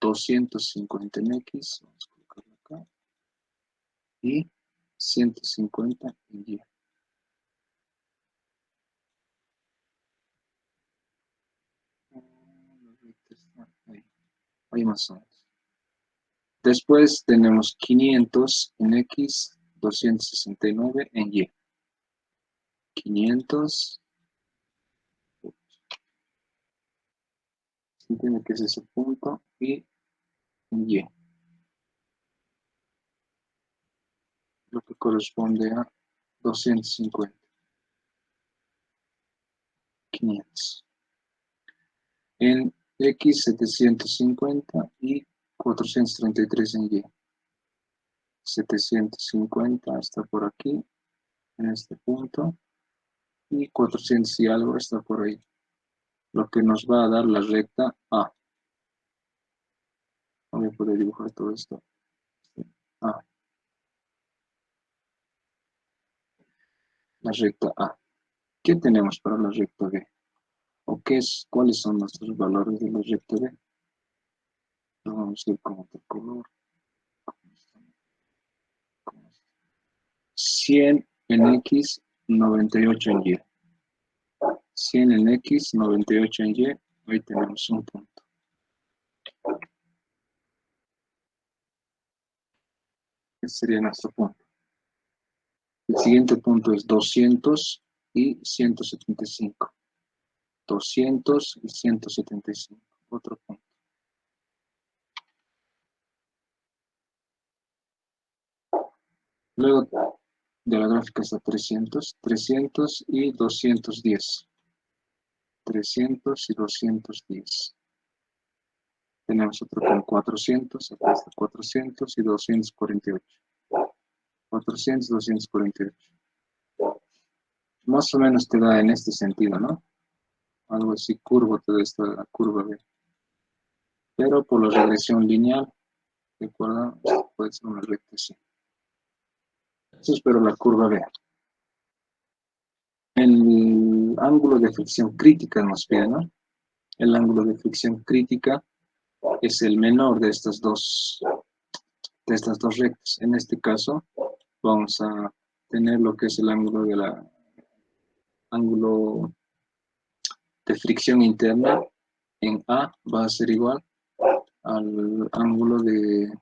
Speaker 2: 250 en X, vamos a colocarlo acá, y 150 en Y. Ahí más o menos. Después tenemos 500 en X, 269 en Y. 500. Se entiende que es ese punto y en Y. Lo que corresponde a 250. 500. En X 750 y 433 en Y. 750 está por aquí, en este punto, y 400 y algo está por ahí, lo que nos va a dar la recta A. Voy a poder dibujar todo esto. A. La recta A. ¿Qué tenemos para la recta B? ¿O cuáles son nuestros valores de la recta B? Lo vamos a ir con otro color. 100 en X, 98 en Y. 100 en X, 98 en Y. Ahí tenemos un punto. Ese sería nuestro punto. El siguiente punto es 200 y 175. 200 y 175. Otro punto. Luego de la gráfica está 300, 300 y 210. 300 y 210. Tenemos otro con 400, acá está 400 y 248. 400, 248. Más o menos te da en este sentido, ¿no? Algo así curvo te da esta curva B. Pero por la regresión lineal, ¿de acuerdo? Esto puede ser una recta así. Eso es pero la curva B. El ángulo de fricción crítica nos pide, ¿no? El ángulo de fricción crítica es el menor de estas dos rectas. En este caso, vamos a tener lo que es el ángulo de fricción interna en A va a ser igual al ángulo de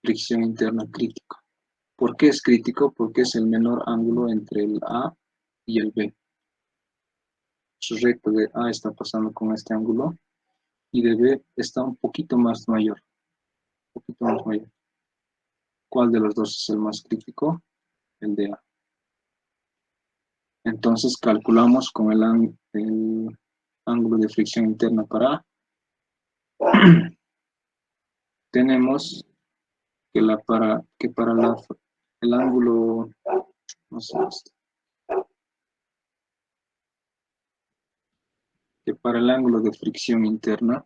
Speaker 2: fricción interna crítico. ¿Por qué es crítico? Porque es el menor ángulo entre el A y el B. Su recta de A está pasando con este ángulo y de B está un poquito más mayor. ¿Cuál de los dos es el más crítico? El de A. Entonces calculamos con el ángulo de fricción interna para A. Tenemos que para el ángulo No sé esto. Que para el ángulo de fricción interna,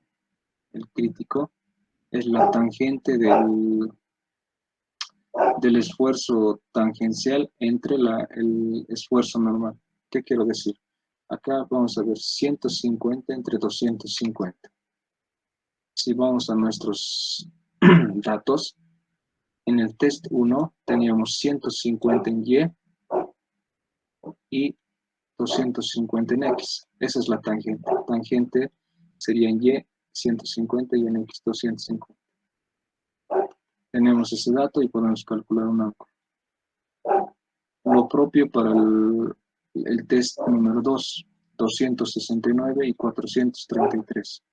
Speaker 2: el crítico, es la tangente del esfuerzo tangencial entre el esfuerzo normal. ¿Qué quiero decir? Acá vamos a ver 150 entre 250. Si vamos a nuestros datos, en el test 1 teníamos 150 en Y 250 en X. Esa es la tangente. Tangente sería en Y 150 y en X 250. Tenemos ese dato y podemos calcular un ángulo. Lo propio para el test número 2, 269 y 433.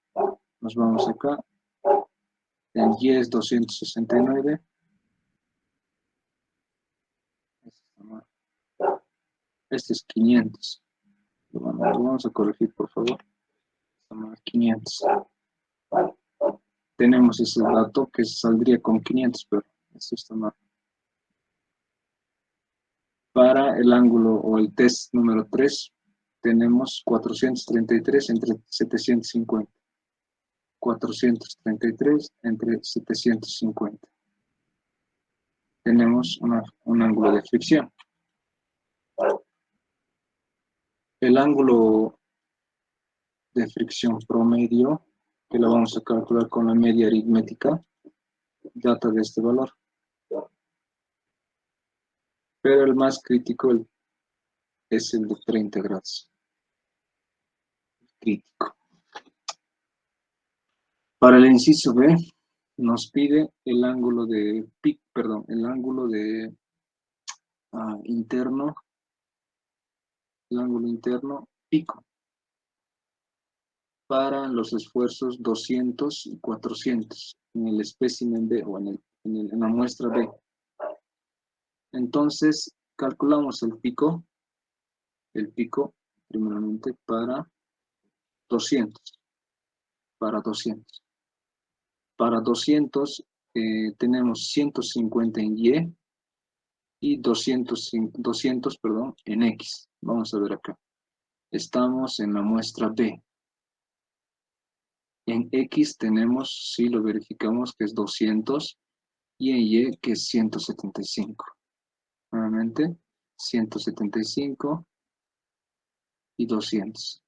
Speaker 2: Nos vamos acá. El Y es 269. Este es 500. Lo vamos a corregir, por favor. 500. Tenemos ese dato que saldría con 500, pero esto está mal. Para el ángulo o el test número 3, tenemos 433 entre 750. 433 entre 750. Tenemos un ángulo de fricción. El ángulo de fricción promedio, que lo vamos a calcular con la media aritmética, data de este valor. Pero el más crítico es el de 30 grados. Crítico. Para el inciso B, nos pide el ángulo de interno, el ángulo interno pico, para los esfuerzos 200 y 400 en el espécimen B o en la muestra B. Entonces, calculamos el pico primeramente para 200. Para 200. Para 200 tenemos 150 en y 200 en X. Vamos a ver acá. Estamos en la muestra B. En X tenemos, si lo verificamos, que es 200 y en Y que es 175. Nuevamente, 175 y 200.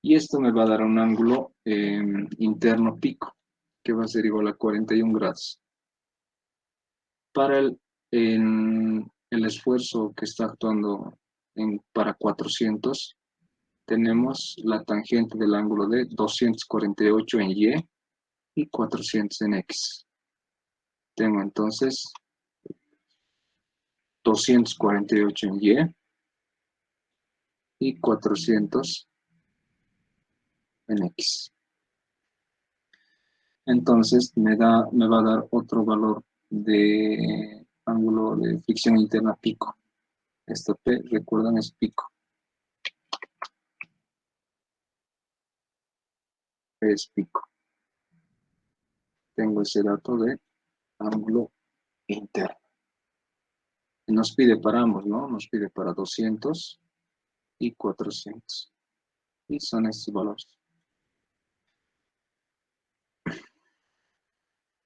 Speaker 2: Y esto me va a dar un ángulo interno pico, que va a ser igual a 41 grados. Para el esfuerzo que está actuando para 400, tenemos la tangente del ángulo de 248 en y 400 en X. Tengo entonces 248 en y 400 en X. Entonces me va a dar otro valor de ángulo de fricción interna pico. Esta P, recuerdan, es pico. P es pico. Tengo ese dato de ángulo interno. Y nos pide para ambos, ¿no? Nos pide para 200 y 400. Y son estos valores.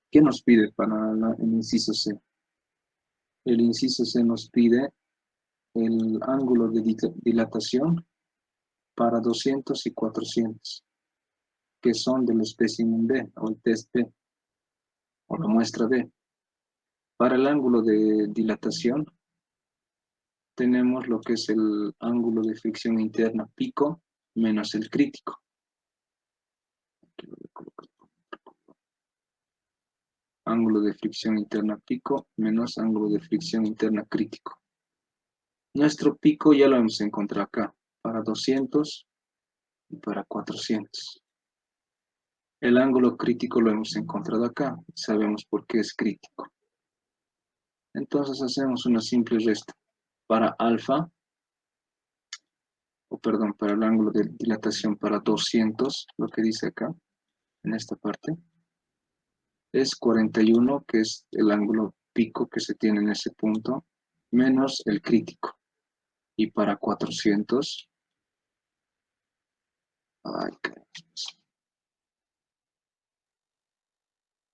Speaker 2: ¿Qué nos pide para el inciso C? El inciso C nos pide el ángulo de dilatación para 200 y 400, que son del espécimen B, o el test B, o la muestra B. Para el ángulo de dilatación, tenemos lo que es el ángulo de fricción interna pico menos el crítico. Aquí lo voy a colocar. Ángulo de fricción interna pico menos ángulo de fricción interna crítico. Nuestro pico ya lo hemos encontrado acá, para 200 y para 400. El ángulo crítico lo hemos encontrado acá, sabemos por qué es crítico. Entonces hacemos una simple resta. Para alfa, para el ángulo de dilatación para 200, lo que dice acá, en esta parte, es 41, que es el ángulo pico que se tiene en ese punto, menos el crítico. Y para 400, ay,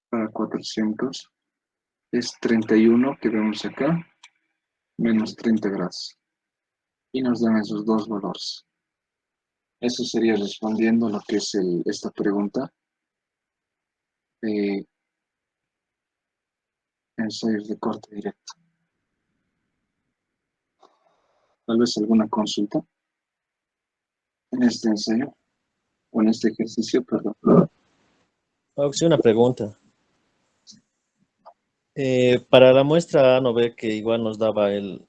Speaker 2: para 400 es 31 que vemos acá, menos 30 grados. Y nos dan esos dos valores. Eso sería respondiendo lo que es esta pregunta. Ensayos de corte directo. Tal vez alguna consulta en este ensayo o en este ejercicio, perdón.
Speaker 3: Sí, una pregunta. Para la muestra A, no ve que igual nos daba el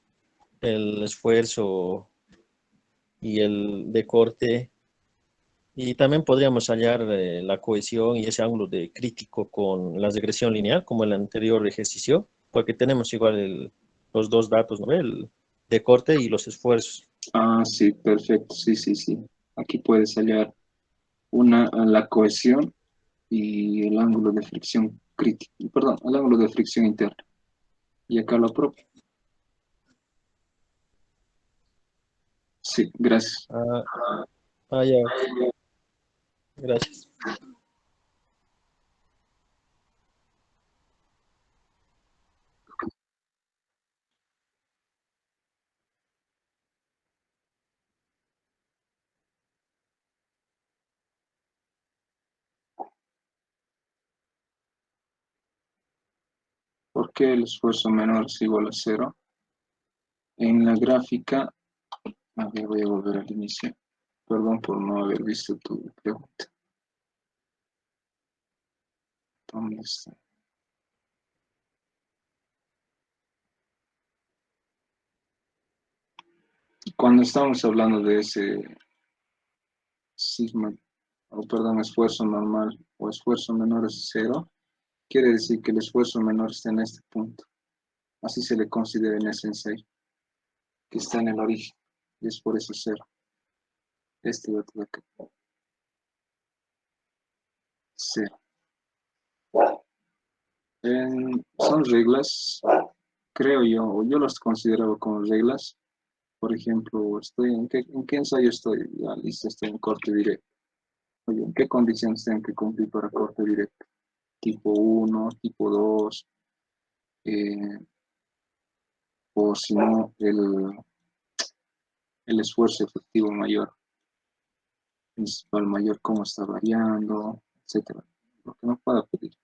Speaker 3: esfuerzo y el de corte, y también podríamos hallar la cohesión y ese ángulo de crítico con la regresión lineal, como el anterior ejercicio, porque tenemos igual los dos datos, ¿no ve? El de corte y los esfuerzos.
Speaker 2: Ah, sí, perfecto. Sí, sí, sí. Aquí puedes hallar la cohesión y el ángulo de fricción crítico. Perdón, el ángulo de fricción interna. Y acá lo propio. Sí, gracias.
Speaker 3: Ya, gracias.
Speaker 2: ¿Por qué el esfuerzo menor es igual a 0? En la gráfica, a ver, voy a volver al inicio. Perdón por no haber visto tu pregunta. ¿Dónde está? Cuando estamos hablando de ese sigma, o perdón, esfuerzo normal o esfuerzo menor es 0, quiere decir que el esfuerzo menor está en este punto. Así se le considera en ese ensayo, que está en el origen, y es por eso 0. Este dato de acá. 0. Son reglas, creo yo, o yo las considero como reglas. Por ejemplo, ¿en qué ensayo estoy? Ya, listo, estoy en corte directo. Oye, ¿en qué condiciones tengo que cumplir para corte directo? Tipo 1, tipo 2, o si no, el esfuerzo efectivo mayor, principal mayor, cómo está variando, etcétera. Lo que no pueda pedir.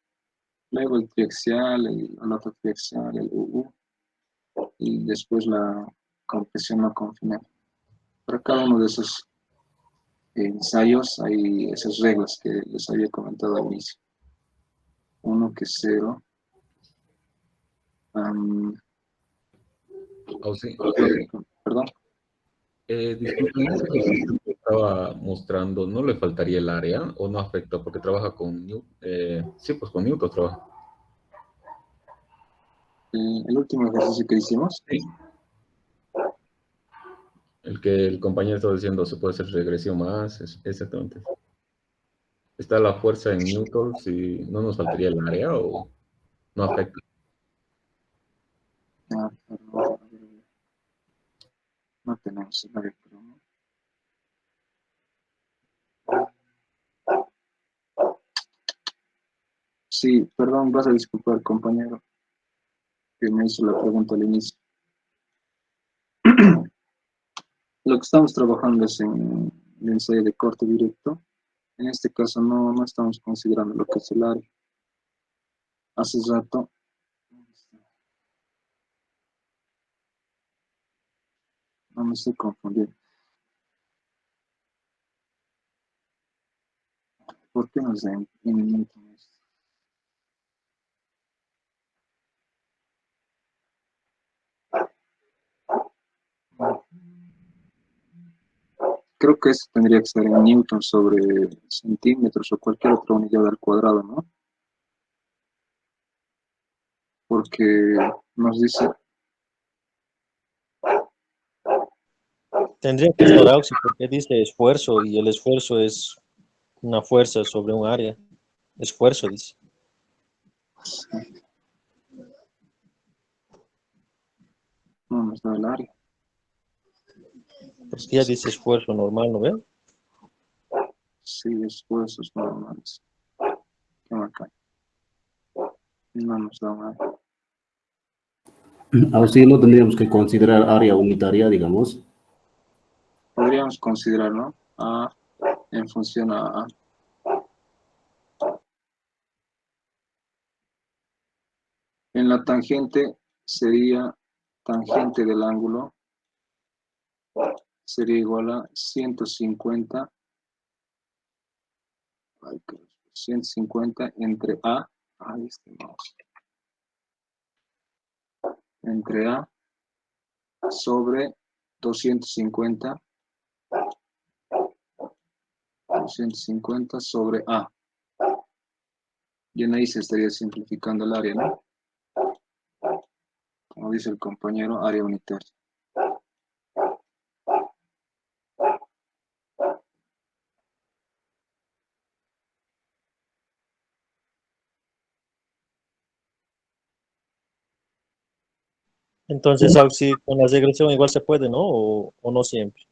Speaker 2: Luego el triaxial, el otro triaxial, el UU, y después la compresión no confinada. Para cada uno de esos ensayos hay esas reglas que les había comentado al inicio. Uno que es 0.
Speaker 4: Sí.
Speaker 2: Perdón.
Speaker 4: Disculpe, en ese ejercicio que estaba mostrando, ¿no le faltaría el área o no afecta? Porque trabaja con sí, pues con Newton trabaja.
Speaker 2: El último ejercicio que hicimos.
Speaker 4: Sí. El que el compañero estaba diciendo, se puede hacer regresión más, exactamente. ¿Está la fuerza en Newton? Si no nos faltaría el área o no afecta.
Speaker 2: Perdón, no tenemos el área, pero no. Sí, perdón, vas a disculpar, compañero, que me hizo la pregunta al inicio. Lo que estamos trabajando es en el ensayo de corte directo. En este caso no estamos considerando lo que es el área. Hace rato, no me estoy confundiendo. ¿Por qué nos den en esto? Creo que eso tendría que ser en Newton sobre centímetros o cualquier otra unidad al cuadrado, ¿no? Porque nos dice,
Speaker 3: Tendría que ser Auxi porque dice esfuerzo y el esfuerzo es una fuerza sobre un área. Esfuerzo, dice.
Speaker 2: No nos da el área.
Speaker 3: Porque ya dice esfuerzo normal, ¿no ven?
Speaker 2: Sí, esfuerzos normales. ¿Qué marca? No nos da un área.
Speaker 5: Así no tendríamos que considerar área unitaria, digamos.
Speaker 2: Podríamos considerar, ¿no? A en función a A. En la tangente sería tangente del ángulo sería igual a 150, 150 entre A, entre A sobre 250 sobre A. Y en ahí se estaría simplificando el área, ¿no? Como dice el compañero, área unitaria.
Speaker 3: Entonces, Auxi, con la regresión igual se puede, ¿no? O no siempre.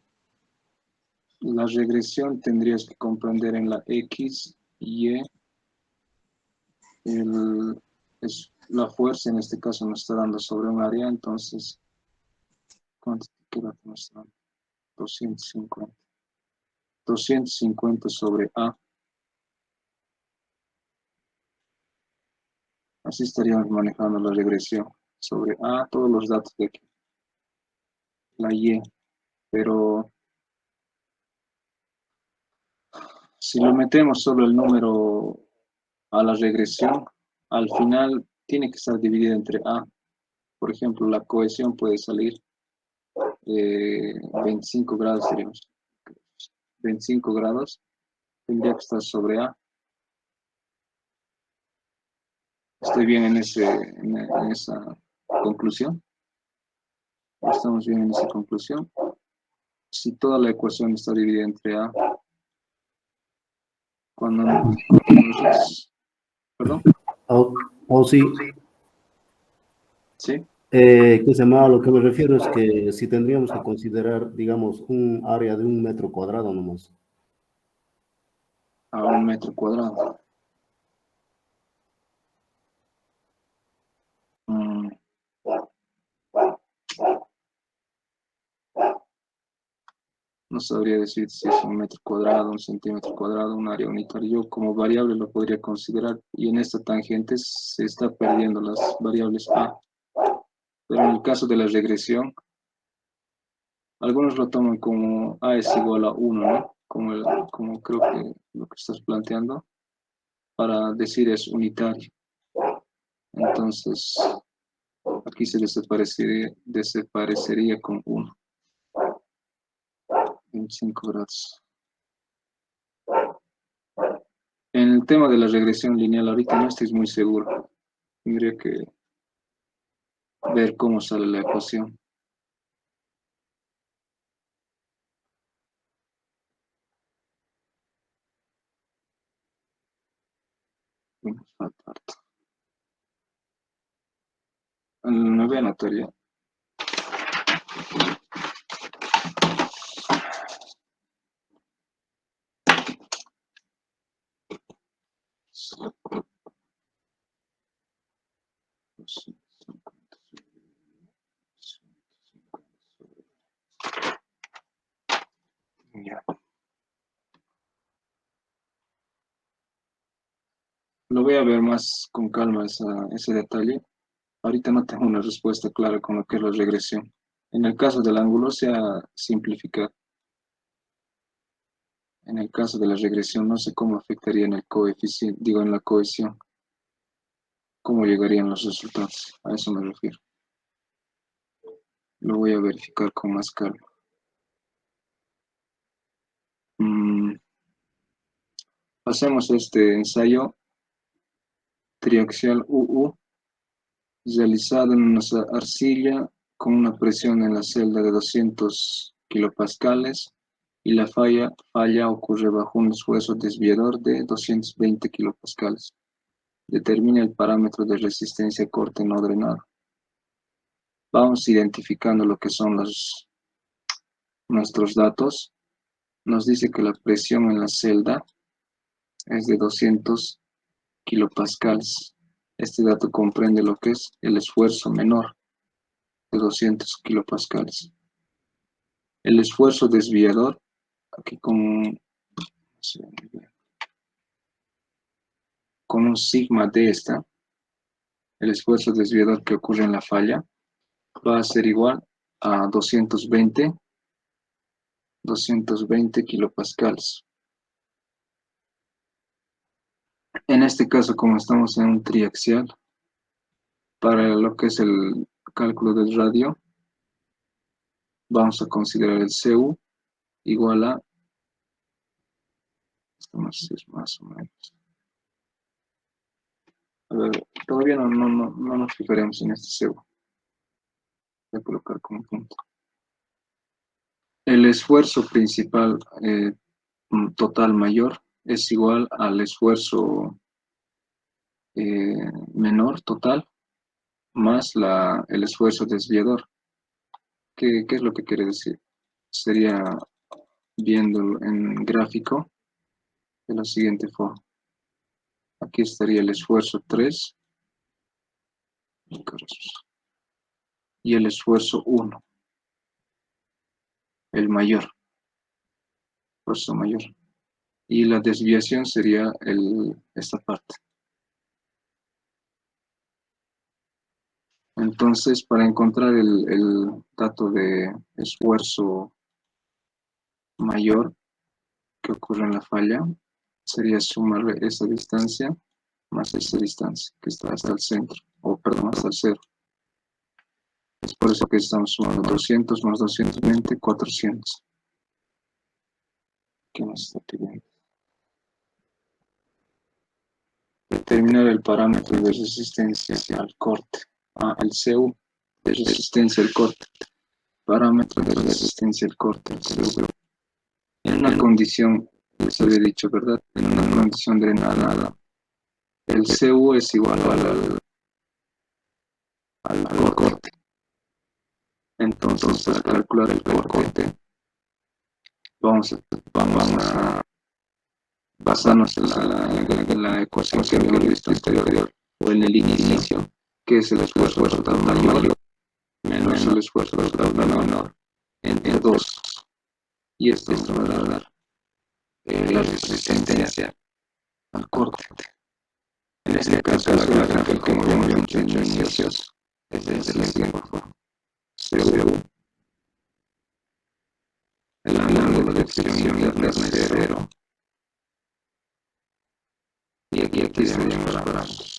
Speaker 2: La regresión tendrías que comprender en la X, Y, la fuerza en este caso nos está dando sobre un área, entonces, ¿cuánto queda que nos está dando? 250. 250 sobre A. Así estaríamos manejando la regresión. Sobre A, todos los datos de aquí. La Y. Pero si lo metemos solo el número a la regresión, al final tiene que estar dividido entre A. Por ejemplo, la cohesión puede salir 25 grados, seríamos. 25 grados tendría que estar sobre A. ¿Estoy bien en esa conclusión? ¿Estamos bien en esa conclusión? Si toda la ecuación está dividida entre A, cuando nosotros, perdón,
Speaker 5: O sí,
Speaker 2: ¿sí?
Speaker 5: que se llama, lo que me refiero es que si tendríamos que considerar, digamos, un área de 1 metro cuadrado nomás.
Speaker 2: A 1 metro cuadrado. No sabría decir si es 1 metro cuadrado, 1 centímetro cuadrado, un área unitaria. Yo como variable lo podría considerar y en esta tangente se está perdiendo las variables A. Pero en el caso de la regresión, algunos lo toman como A es igual a 1, ¿no? Como creo que lo que estás planteando, para decir es unitario. Entonces, aquí se desaparecería con 1. 25 grados. En el tema de la regresión lineal, ahorita no estoy muy seguro. Tendría que ver cómo sale la ecuación. Nos falta harto. Me voy a anotar ya. Ya. Lo voy a ver más con calma ese detalle. Ahorita no tengo una respuesta clara con lo que es la regresión. En el caso del ángulo se ha simplificado. En el caso de la regresión no sé cómo afectaría en el coeficiente, digo en la cohesión. ¿Cómo llegarían los resultados? A eso me refiero. Lo voy a verificar con más calma. Hacemos este ensayo triaxial UU realizado en una arcilla con una presión en la celda de 200 kilopascales y la falla ocurre bajo un esfuerzo desviador de 220 kilopascales. Determina el parámetro de resistencia corte no drenado. Vamos identificando lo que son nuestros datos. Nos dice que la presión en la celda es de 200 kilopascales. Este dato comprende lo que es el esfuerzo menor de 200 kilopascales. El esfuerzo desviador, aquí con un sigma de esta, el esfuerzo desviador que ocurre en la falla, va a ser igual a 220 kilopascales. En este caso, como estamos en un triaxial, para lo que es el cálculo del radio, vamos a considerar el CU igual a, esto más o menos. A ver, todavía no nos fijaremos en este CU. Voy a colocar como punto. El esfuerzo principal total mayor es igual al esfuerzo menor total más el esfuerzo desviador. ¿Qué es lo que quiere decir? Sería viéndolo en gráfico de la siguiente forma. Aquí estaría el esfuerzo 3 y el esfuerzo 1, el mayor, esfuerzo mayor. Y la desviación sería esta parte. Entonces, para encontrar el dato de esfuerzo mayor que ocurre en la falla, sería sumarle esa distancia más esa distancia que está hasta el centro, o perdón, hasta el cero. Es por eso que estamos sumando 200 más 220, 400. ¿Qué nos está pidiendo? Determinar el parámetro de resistencia al corte. El CU de resistencia al corte. Parámetro de resistencia al corte, el CU. En una condición, les había dicho, ¿verdad? En una condición drenada, el CU es igual al corte. Entonces, para calcular el corte, vamos a basarnos en la ecuación que habíamos visto anterior, o en el inicio, que es el esfuerzo total mayor menos el esfuerzo total menor entre 2. Y esto nos va a dar la resistencia al corte. En este caso, la gráfica, como habíamos dicho en inicios, es de la siguiente forma. CU, el ángulo de fricción interna es 0. Y aquí tenemos los parámetros.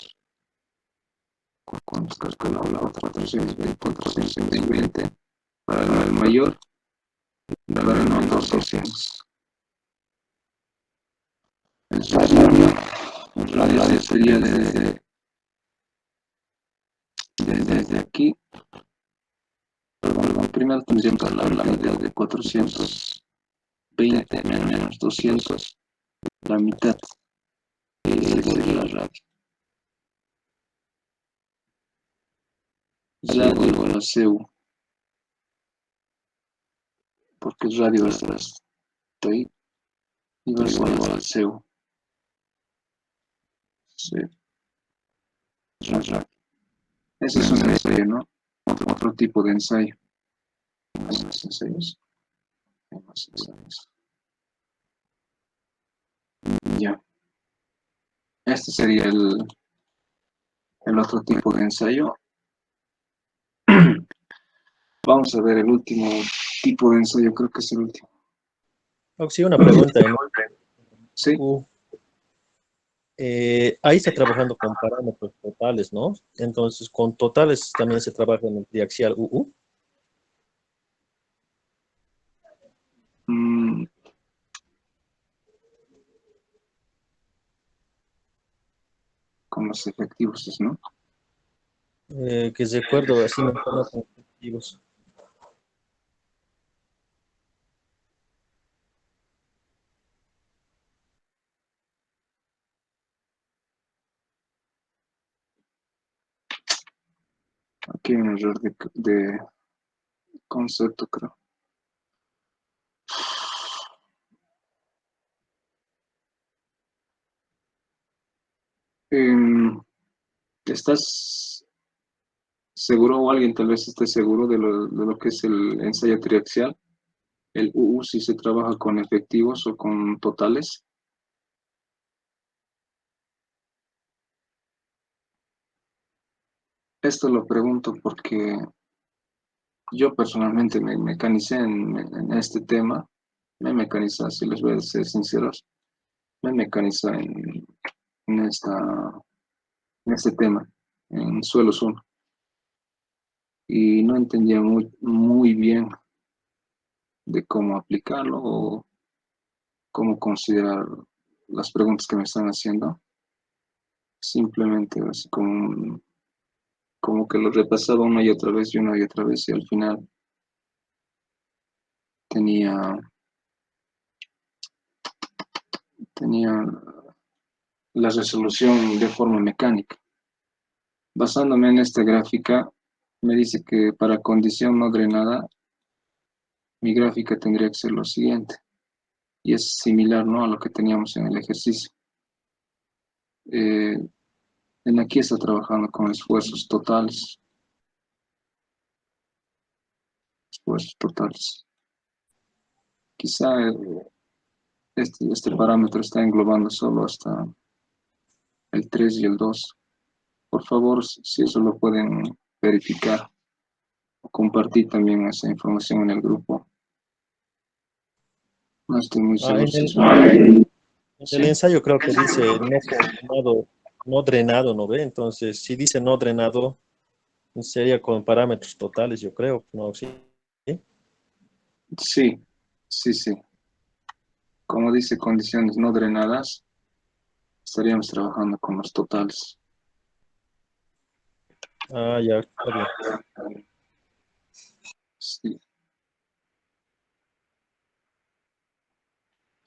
Speaker 2: ¿Cuántos calculamos? 420, 420. Para el mayor, para el menor 200. El radio sería desde aquí. Perdón, primero tendríamos que hablar de 420 menos 200, la mitad sería la radio. Radio igual a CU, porque el radio está ahí, y va a ser igual a CU. Sí. Ese es un ensayo, ¿no? Otro tipo de ensayo. Hay más ensayos. Ya. Este sería el otro tipo de ensayo. Vamos a ver el último tipo de ensayo, creo que es el último.
Speaker 3: Sí, una pregunta.
Speaker 2: Sí,
Speaker 3: Ahí está trabajando con parámetros totales, ¿no? Entonces, con totales también se trabaja en el triaxial UU.
Speaker 2: con los efectivos, ¿no?
Speaker 3: Que recuerdo, así me acuerdo con efectivos.
Speaker 2: Aquí hay un error de concepto, creo. Em, ¿Estás seguro o alguien tal vez esté seguro de lo que es el ensayo triaxial? El UU si se trabaja con efectivos o con totales. Esto lo pregunto porque yo personalmente me mecanicé en este tema. Me mecanicé, si les voy a ser sinceros, me mecanicé en, en este tema, en suelos 1. Y no entendía muy bien de cómo aplicarlo o cómo considerar las preguntas que me están haciendo. Simplemente así como que lo repasaba una y otra vez y una y otra vez y al final tenía la resolución de forma mecánica. Basándome en esta gráfica, me dice que para condición no drenada, mi gráfica tendría que ser lo siguiente. Y es similar, ¿no?, a lo que teníamos en el ejercicio. En aquí está trabajando con esfuerzos totales. Esfuerzos totales. Quizá este parámetro está englobando solo hasta el 3 y el 2. Por favor, si eso lo pueden verificar o compartir también esa información en el grupo. No estoy muy seguro si es
Speaker 3: En el
Speaker 2: Sí.
Speaker 3: ensayo creo que dice no coordinado, no drenado, ¿no ve? Entonces, si dice no drenado, sería con parámetros totales, yo creo, ¿no? Sí.
Speaker 2: Sí, sí. Como dice condiciones no drenadas, estaríamos trabajando con los totales.
Speaker 3: Ah, ya, está bien.
Speaker 2: Sí.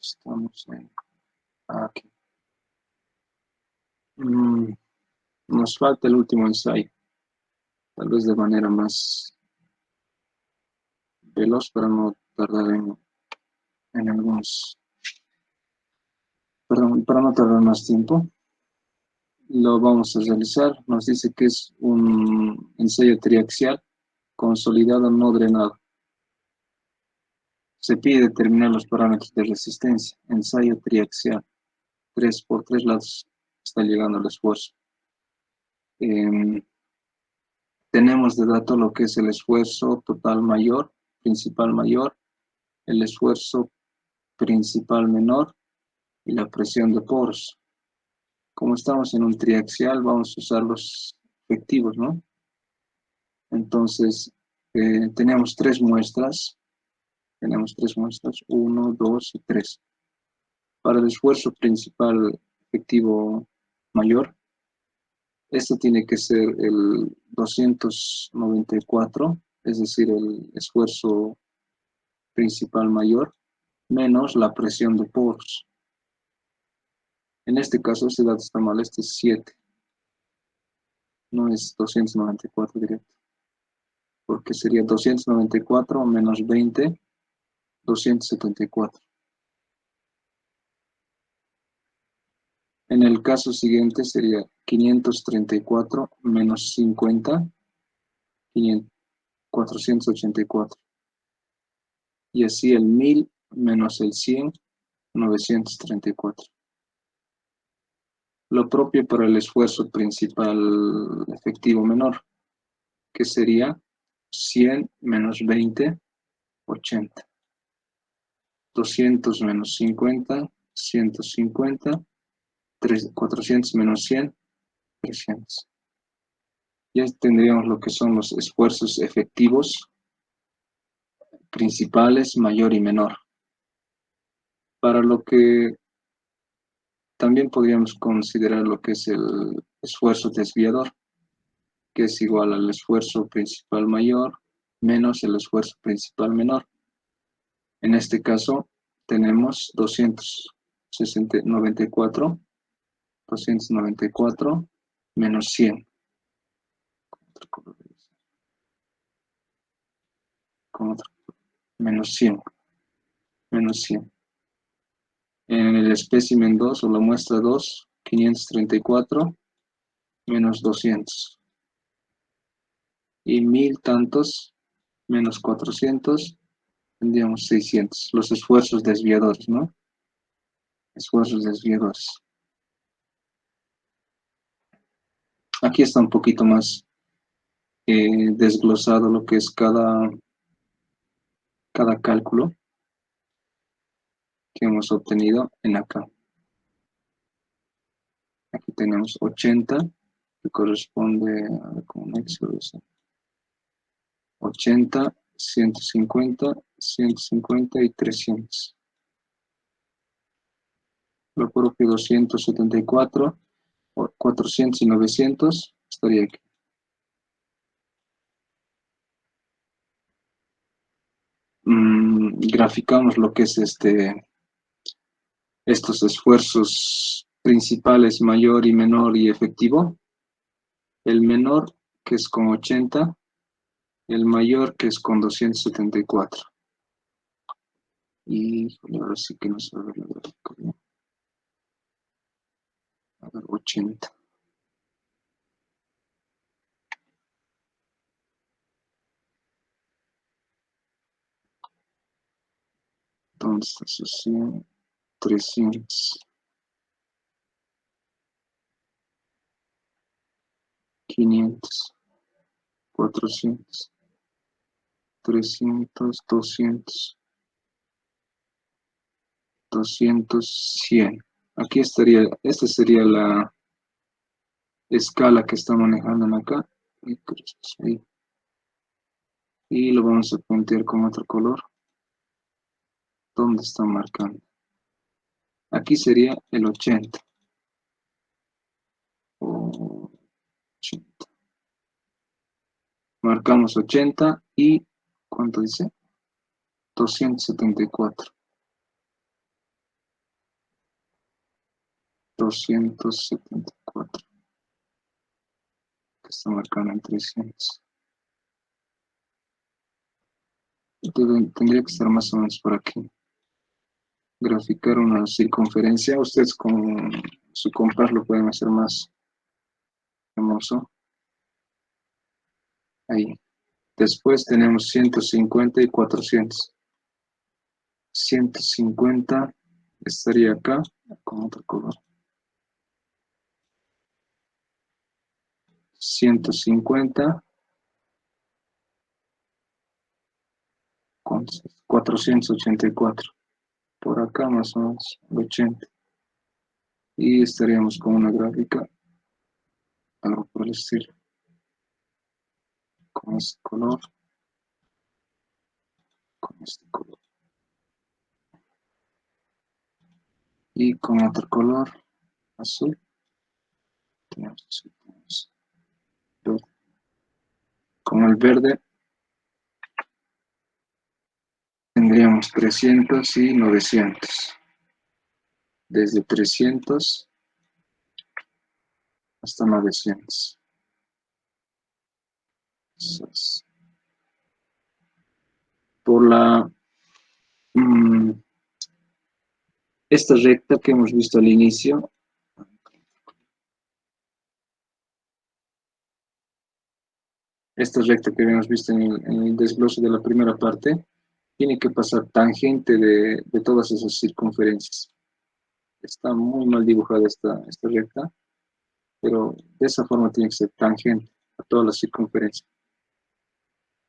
Speaker 2: Estamos aquí. Nos falta el último ensayo. Tal vez de manera más veloz para no tardar en algunos. Perdón, para no tardar más tiempo. Lo vamos a realizar. Nos dice que es un ensayo triaxial consolidado no drenado. Se pide determinar los parámetros de resistencia. Ensayo triaxial. 3 por 3 lados está llegando el esfuerzo. Tenemos de dato lo que es el esfuerzo total mayor, principal mayor, el esfuerzo principal menor y la presión de poros. Como estamos en un triaxial, vamos a usar los efectivos, ¿no? Entonces, tenemos tres muestras, 1, 2 y 3. Para el esfuerzo principal efectivo mayor, este tiene que ser el 294, es decir, el esfuerzo principal mayor, menos la presión de poros. En este caso, este dato está mal, este es 7. No es 294 directo, porque sería 294 menos 20, 274. En el caso siguiente sería 534 menos 50, 484. Y así el 1000 menos el 100, 934. Lo propio para el esfuerzo principal efectivo menor, que sería 100 menos 20, 80. 200 menos 50, 150. 400 menos 100, 300. Ya tendríamos lo que son los esfuerzos efectivos principales, mayor y menor. Para lo que también podríamos considerar lo que es el esfuerzo desviador, que es igual al esfuerzo principal mayor menos el esfuerzo principal menor. En este caso tenemos 294 menos 100. con otro, menos 100. Menos 100. En el espécimen 2 o la muestra 2, 534, menos 200. Y 1000 tantos, menos 400, tendríamos 600. Los esfuerzos desviadores, ¿no? Esfuerzos desviadores. Aquí está un poquito más desglosado lo que es cada cálculo que hemos obtenido en acá. Aquí tenemos 80, que corresponde a como un Excel, 80, 150, 150 y 300. Lo propio 274, 400 y 900 estaría aquí. Graficamos lo que es estos esfuerzos principales, mayor y menor y efectivo. El menor, que es con 80, el mayor, que es con 274. Y ahora sí que no se va a ver la gráfica, ¿no? A ver, 80. Entonces, así, 300. 500, 400, 300, 200, 200, 100. Aquí estaría, esta sería la escala que está manejando acá. Y lo vamos a puntear con otro color. ¿Dónde está marcando? Aquí sería el 80. 80. Marcamos 80 y ¿cuánto dice? 274. 274. Que está marcando en 300. Tendría que estar más o menos por aquí. Graficar una circunferencia. Ustedes con su compás lo pueden hacer más hermoso. Ahí. Después tenemos 150 y 400. 150 estaría acá con otro color. 150 con 484. Por acá más o menos 80. Y estaríamos con una gráfica, algo por el estilo. Con este color. Con este color. Y con otro color azul. Tenemos verde. Con el verde tendríamos 300 y 900. Desde 300 hasta 900. Por la esta recta que hemos visto al inicio, esta recta que habíamos visto en el desglose de la primera parte, tiene que pasar tangente de todas esas circunferencias. Está muy mal dibujada esta recta, pero de esa forma tiene que ser tangente a todas las circunferencias.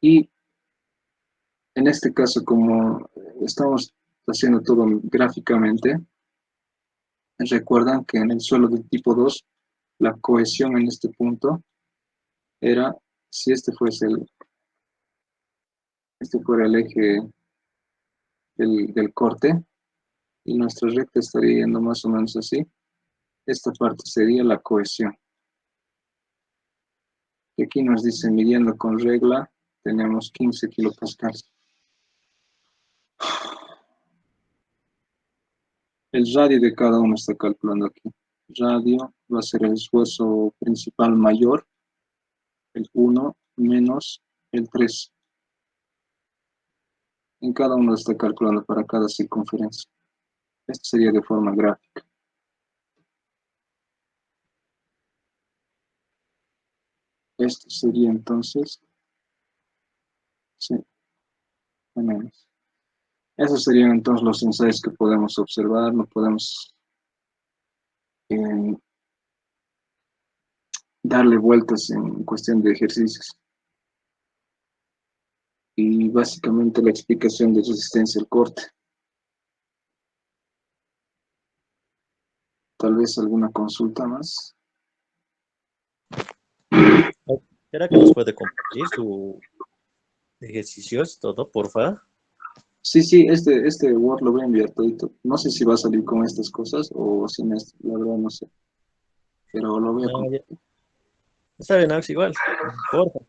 Speaker 2: Y en este caso, como estamos haciendo todo gráficamente, recuerdan que en el suelo del tipo 2, la cohesión en este punto era, si este fuera el eje del corte, y nuestra recta estaría yendo más o menos así. Esta parte sería la cohesión. Y aquí nos dice, midiendo con regla, tenemos 15 kilopascales. El radio de cada uno está calculando aquí. Radio va a ser el esfuerzo principal mayor, el 1 menos el 3. En cada uno está calculando para cada circunferencia. Esto sería de forma gráfica. Esto sería entonces, sí, tenemos. Esos serían entonces los ensayos que podemos observar, no podemos darle vueltas en cuestión de ejercicios. Y básicamente la explicación de resistencia al corte. Tal vez alguna consulta más.
Speaker 3: ¿Será que nos puede compartir sus ejercicios, todo, porfa?
Speaker 2: Sí, sí, este Word lo voy a enviar todito. No sé si va a salir con estas cosas o sin esto, la verdad no sé. Pero lo voy a
Speaker 3: Ah, ya.
Speaker 2: compartir.
Speaker 3: Está bien, Auxi, igual. Porfa.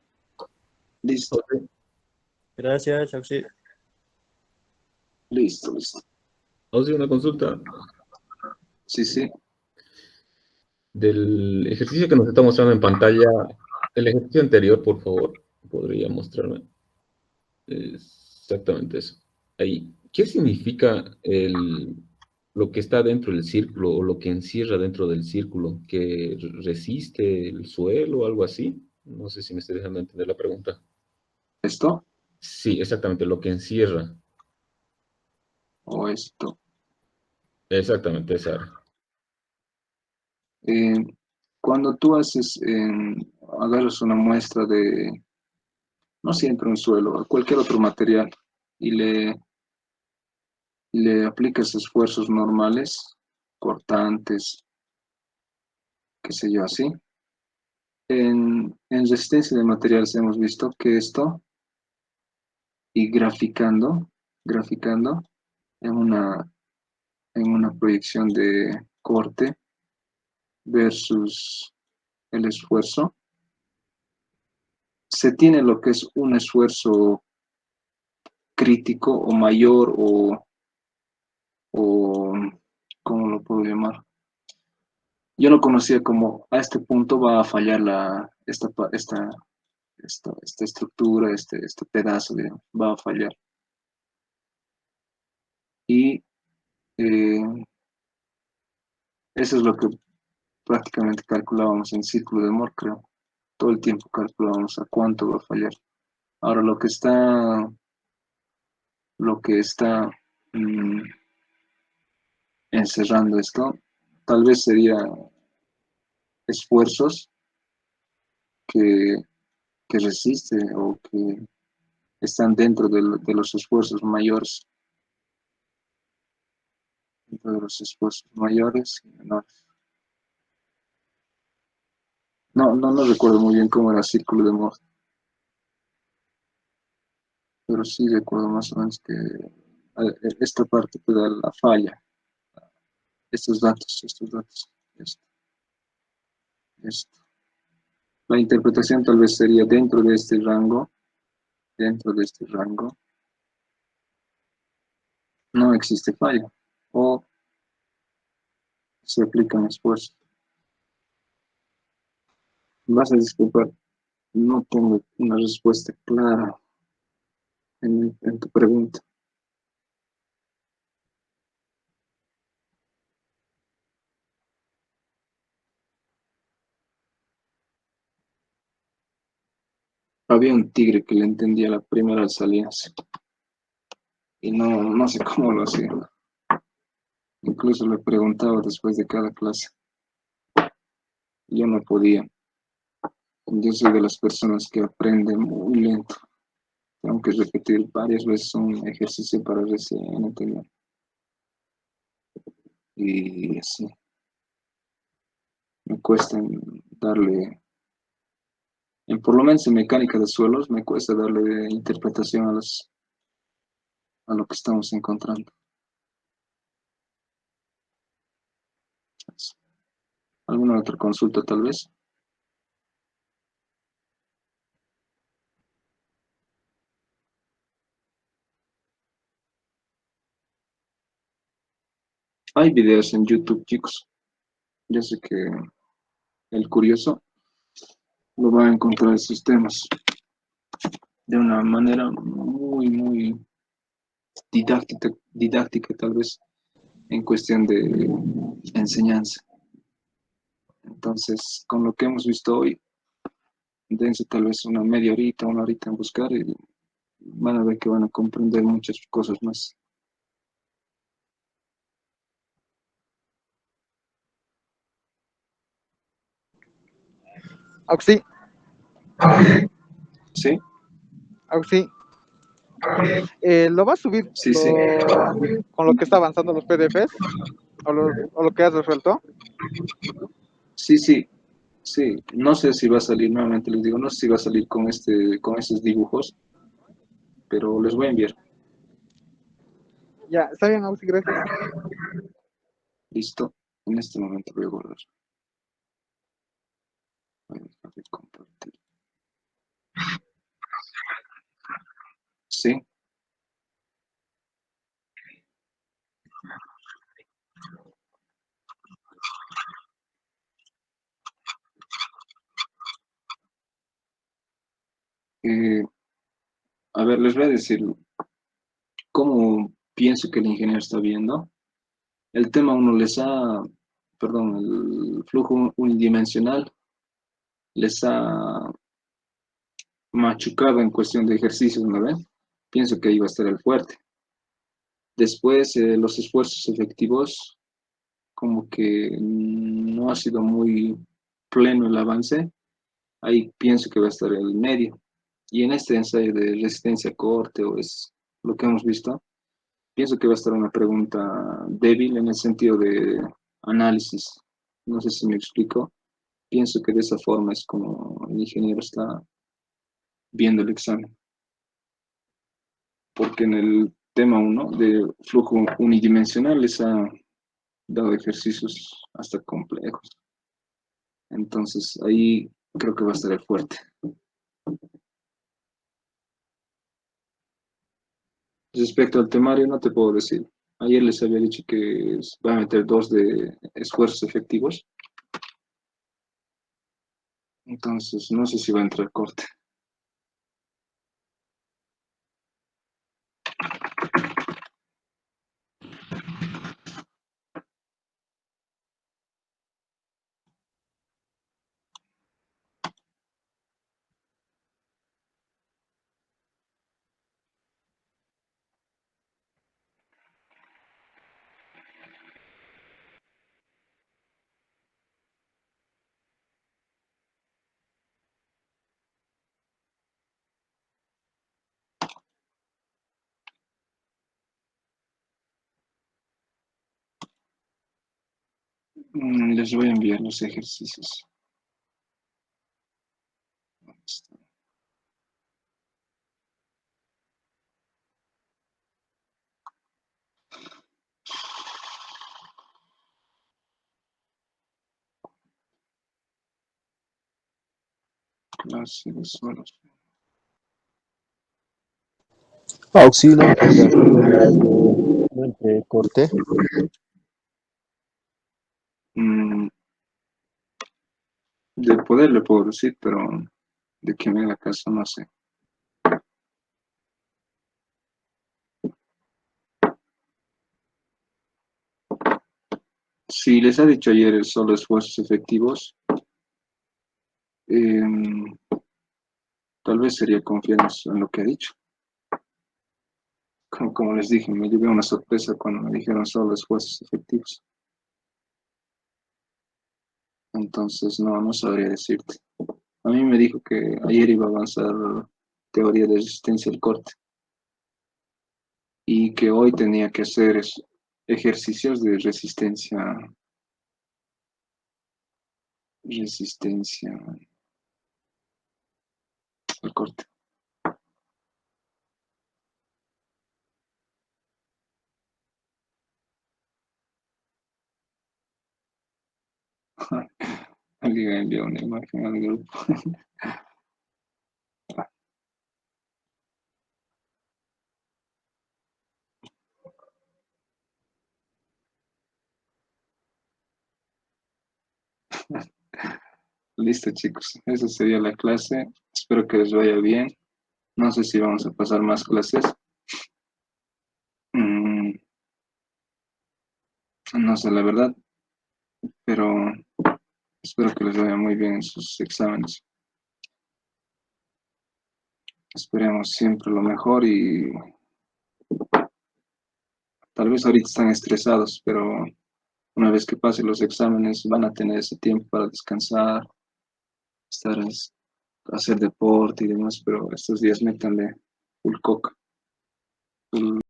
Speaker 2: Listo,
Speaker 3: Gracias, Auxi.
Speaker 2: listo, listo.
Speaker 4: Vamos a hacer una consulta
Speaker 2: Sí, sí.
Speaker 4: del ejercicio que nos está mostrando en pantalla. El ejercicio anterior, por favor, podría mostrarme. Exactamente eso. Ahí. ¿Qué significa lo que está dentro del círculo o lo que encierra dentro del círculo? ¿Que resiste el suelo o algo así? No sé si me estoy dejando entender la pregunta.
Speaker 2: ¿Esto
Speaker 4: Sí, exactamente, lo que encierra.
Speaker 2: o esto?
Speaker 4: Exactamente, esa área.
Speaker 2: Eh, Cuando tú agarras una muestra de, no siempre un suelo, cualquier otro material, y le aplicas esfuerzos normales, cortantes, qué sé yo, así. En resistencia de materiales hemos visto que esto, y graficando en una proyección de corte versus el esfuerzo, se tiene lo que es un esfuerzo crítico o mayor o ¿cómo lo puedo llamar? Yo lo conocía como a este punto va a fallar esta estructura, este pedazo, digamos, va a fallar. Y eh, eso es lo que prácticamente calculábamos en círculo de Moore, creo. Todo el tiempo calculábamos a cuánto va a fallar. Ahora lo que está mm, encerrando esto, tal vez sería esfuerzos que, que resiste o que están dentro de los esfuerzos mayores, dentro de los esfuerzos mayores y menores. No recuerdo muy bien cómo era el círculo de Moore, pero sí recuerdo más o menos que esta parte te da la falla, estos datos, esto. La interpretación tal vez sería dentro de este rango, no existe falla, o se aplican esfuerzos. Vas a disculpar, no tengo una respuesta clara en tu pregunta. Había un tigre que le entendía la primera al Salinas y no sé cómo lo hacía. Incluso le preguntaba después de cada clase. Yo no podía. Yo soy de las personas que aprenden muy lento. Tengo que repetir varias veces un ejercicio para recién entender. Y así, me cuesta darle, por lo menos en mecánica de suelos, me cuesta darle interpretación a lo que estamos encontrando. ¿Alguna otra consulta tal vez? Hay videos en YouTube, chicos. Yo sé que el curioso lo va a encontrar esos temas de una manera muy, muy didáctica tal vez en cuestión de enseñanza. Entonces, con lo que hemos visto hoy, dense tal vez una media horita, una horita en buscar y van a ver que van a comprender muchas cosas más.
Speaker 1: Auxi,
Speaker 2: ¿Sí?
Speaker 1: Auxi, ¿lo vas a subir
Speaker 2: Sí, sí.
Speaker 1: con lo que está avanzando los PDFs? O lo que has resuelto?
Speaker 2: Sí, sí. Sí, no sé si va a salir, nuevamente les digo, no sé si va a salir con estos dibujos, pero les voy a enviar.
Speaker 1: Ya, está bien, Auxi, gracias.
Speaker 2: Listo. En este momento voy a guardar. Voy a dejar de compartir. Sí. eh, a ver, les voy a decir cómo pienso que el ingeniero está viendo. El tema uno perdón, el flujo unidimensional les ha machucado en cuestión de ejercicios, ¿no ven? Pienso que ahí va a estar el fuerte. Después, los esfuerzos efectivos, como que no ha sido muy pleno el avance. Ahí pienso que va a estar el medio. Y en este ensayo de resistencia a corte, o es lo que hemos visto, pienso que va a estar una pregunta débil en el sentido de análisis. No sé si me explico. Pienso que de esa forma es como el ingeniero está viendo el examen. Porque en el tema uno de flujo unidimensional les ha dado ejercicios hasta complejos. Entonces ahí creo que va a estar el fuerte. Respecto al temario, no te puedo decir. Ayer les había dicho que va a meter 2 de esfuerzos efectivos. Entonces, no sé si va a entrar corte. Les voy a enviar los ejercicios. Clase de suelos.
Speaker 3: Auxilio, no entre corte.
Speaker 2: Mm, de poder le puedo decir, pero de que me haga caso no sé. Si les ha dicho ayer solo esfuerzos efectivos, tal vez sería confiar en lo que ha dicho. Como les dije, me llevé una sorpresa cuando me dijeron solo esfuerzos efectivos. Entonces, no sabría decirte. A mí me dijo que ayer iba a avanzar teoría de resistencia al corte y que hoy tenía que hacer ejercicios de resistencia al corte. Alguien envió una imagen al grupo. Listo, chicos. Esa sería la clase. Espero que les vaya bien. No sé si vamos a pasar más clases. sé la verdad, pero espero que les vaya muy bien en sus exámenes. Esperemos siempre lo mejor y tal vez ahorita están estresados, pero una vez que pasen los exámenes van a tener ese tiempo para descansar, estar, hacer deporte y demás, pero estos días métanle full coca. Full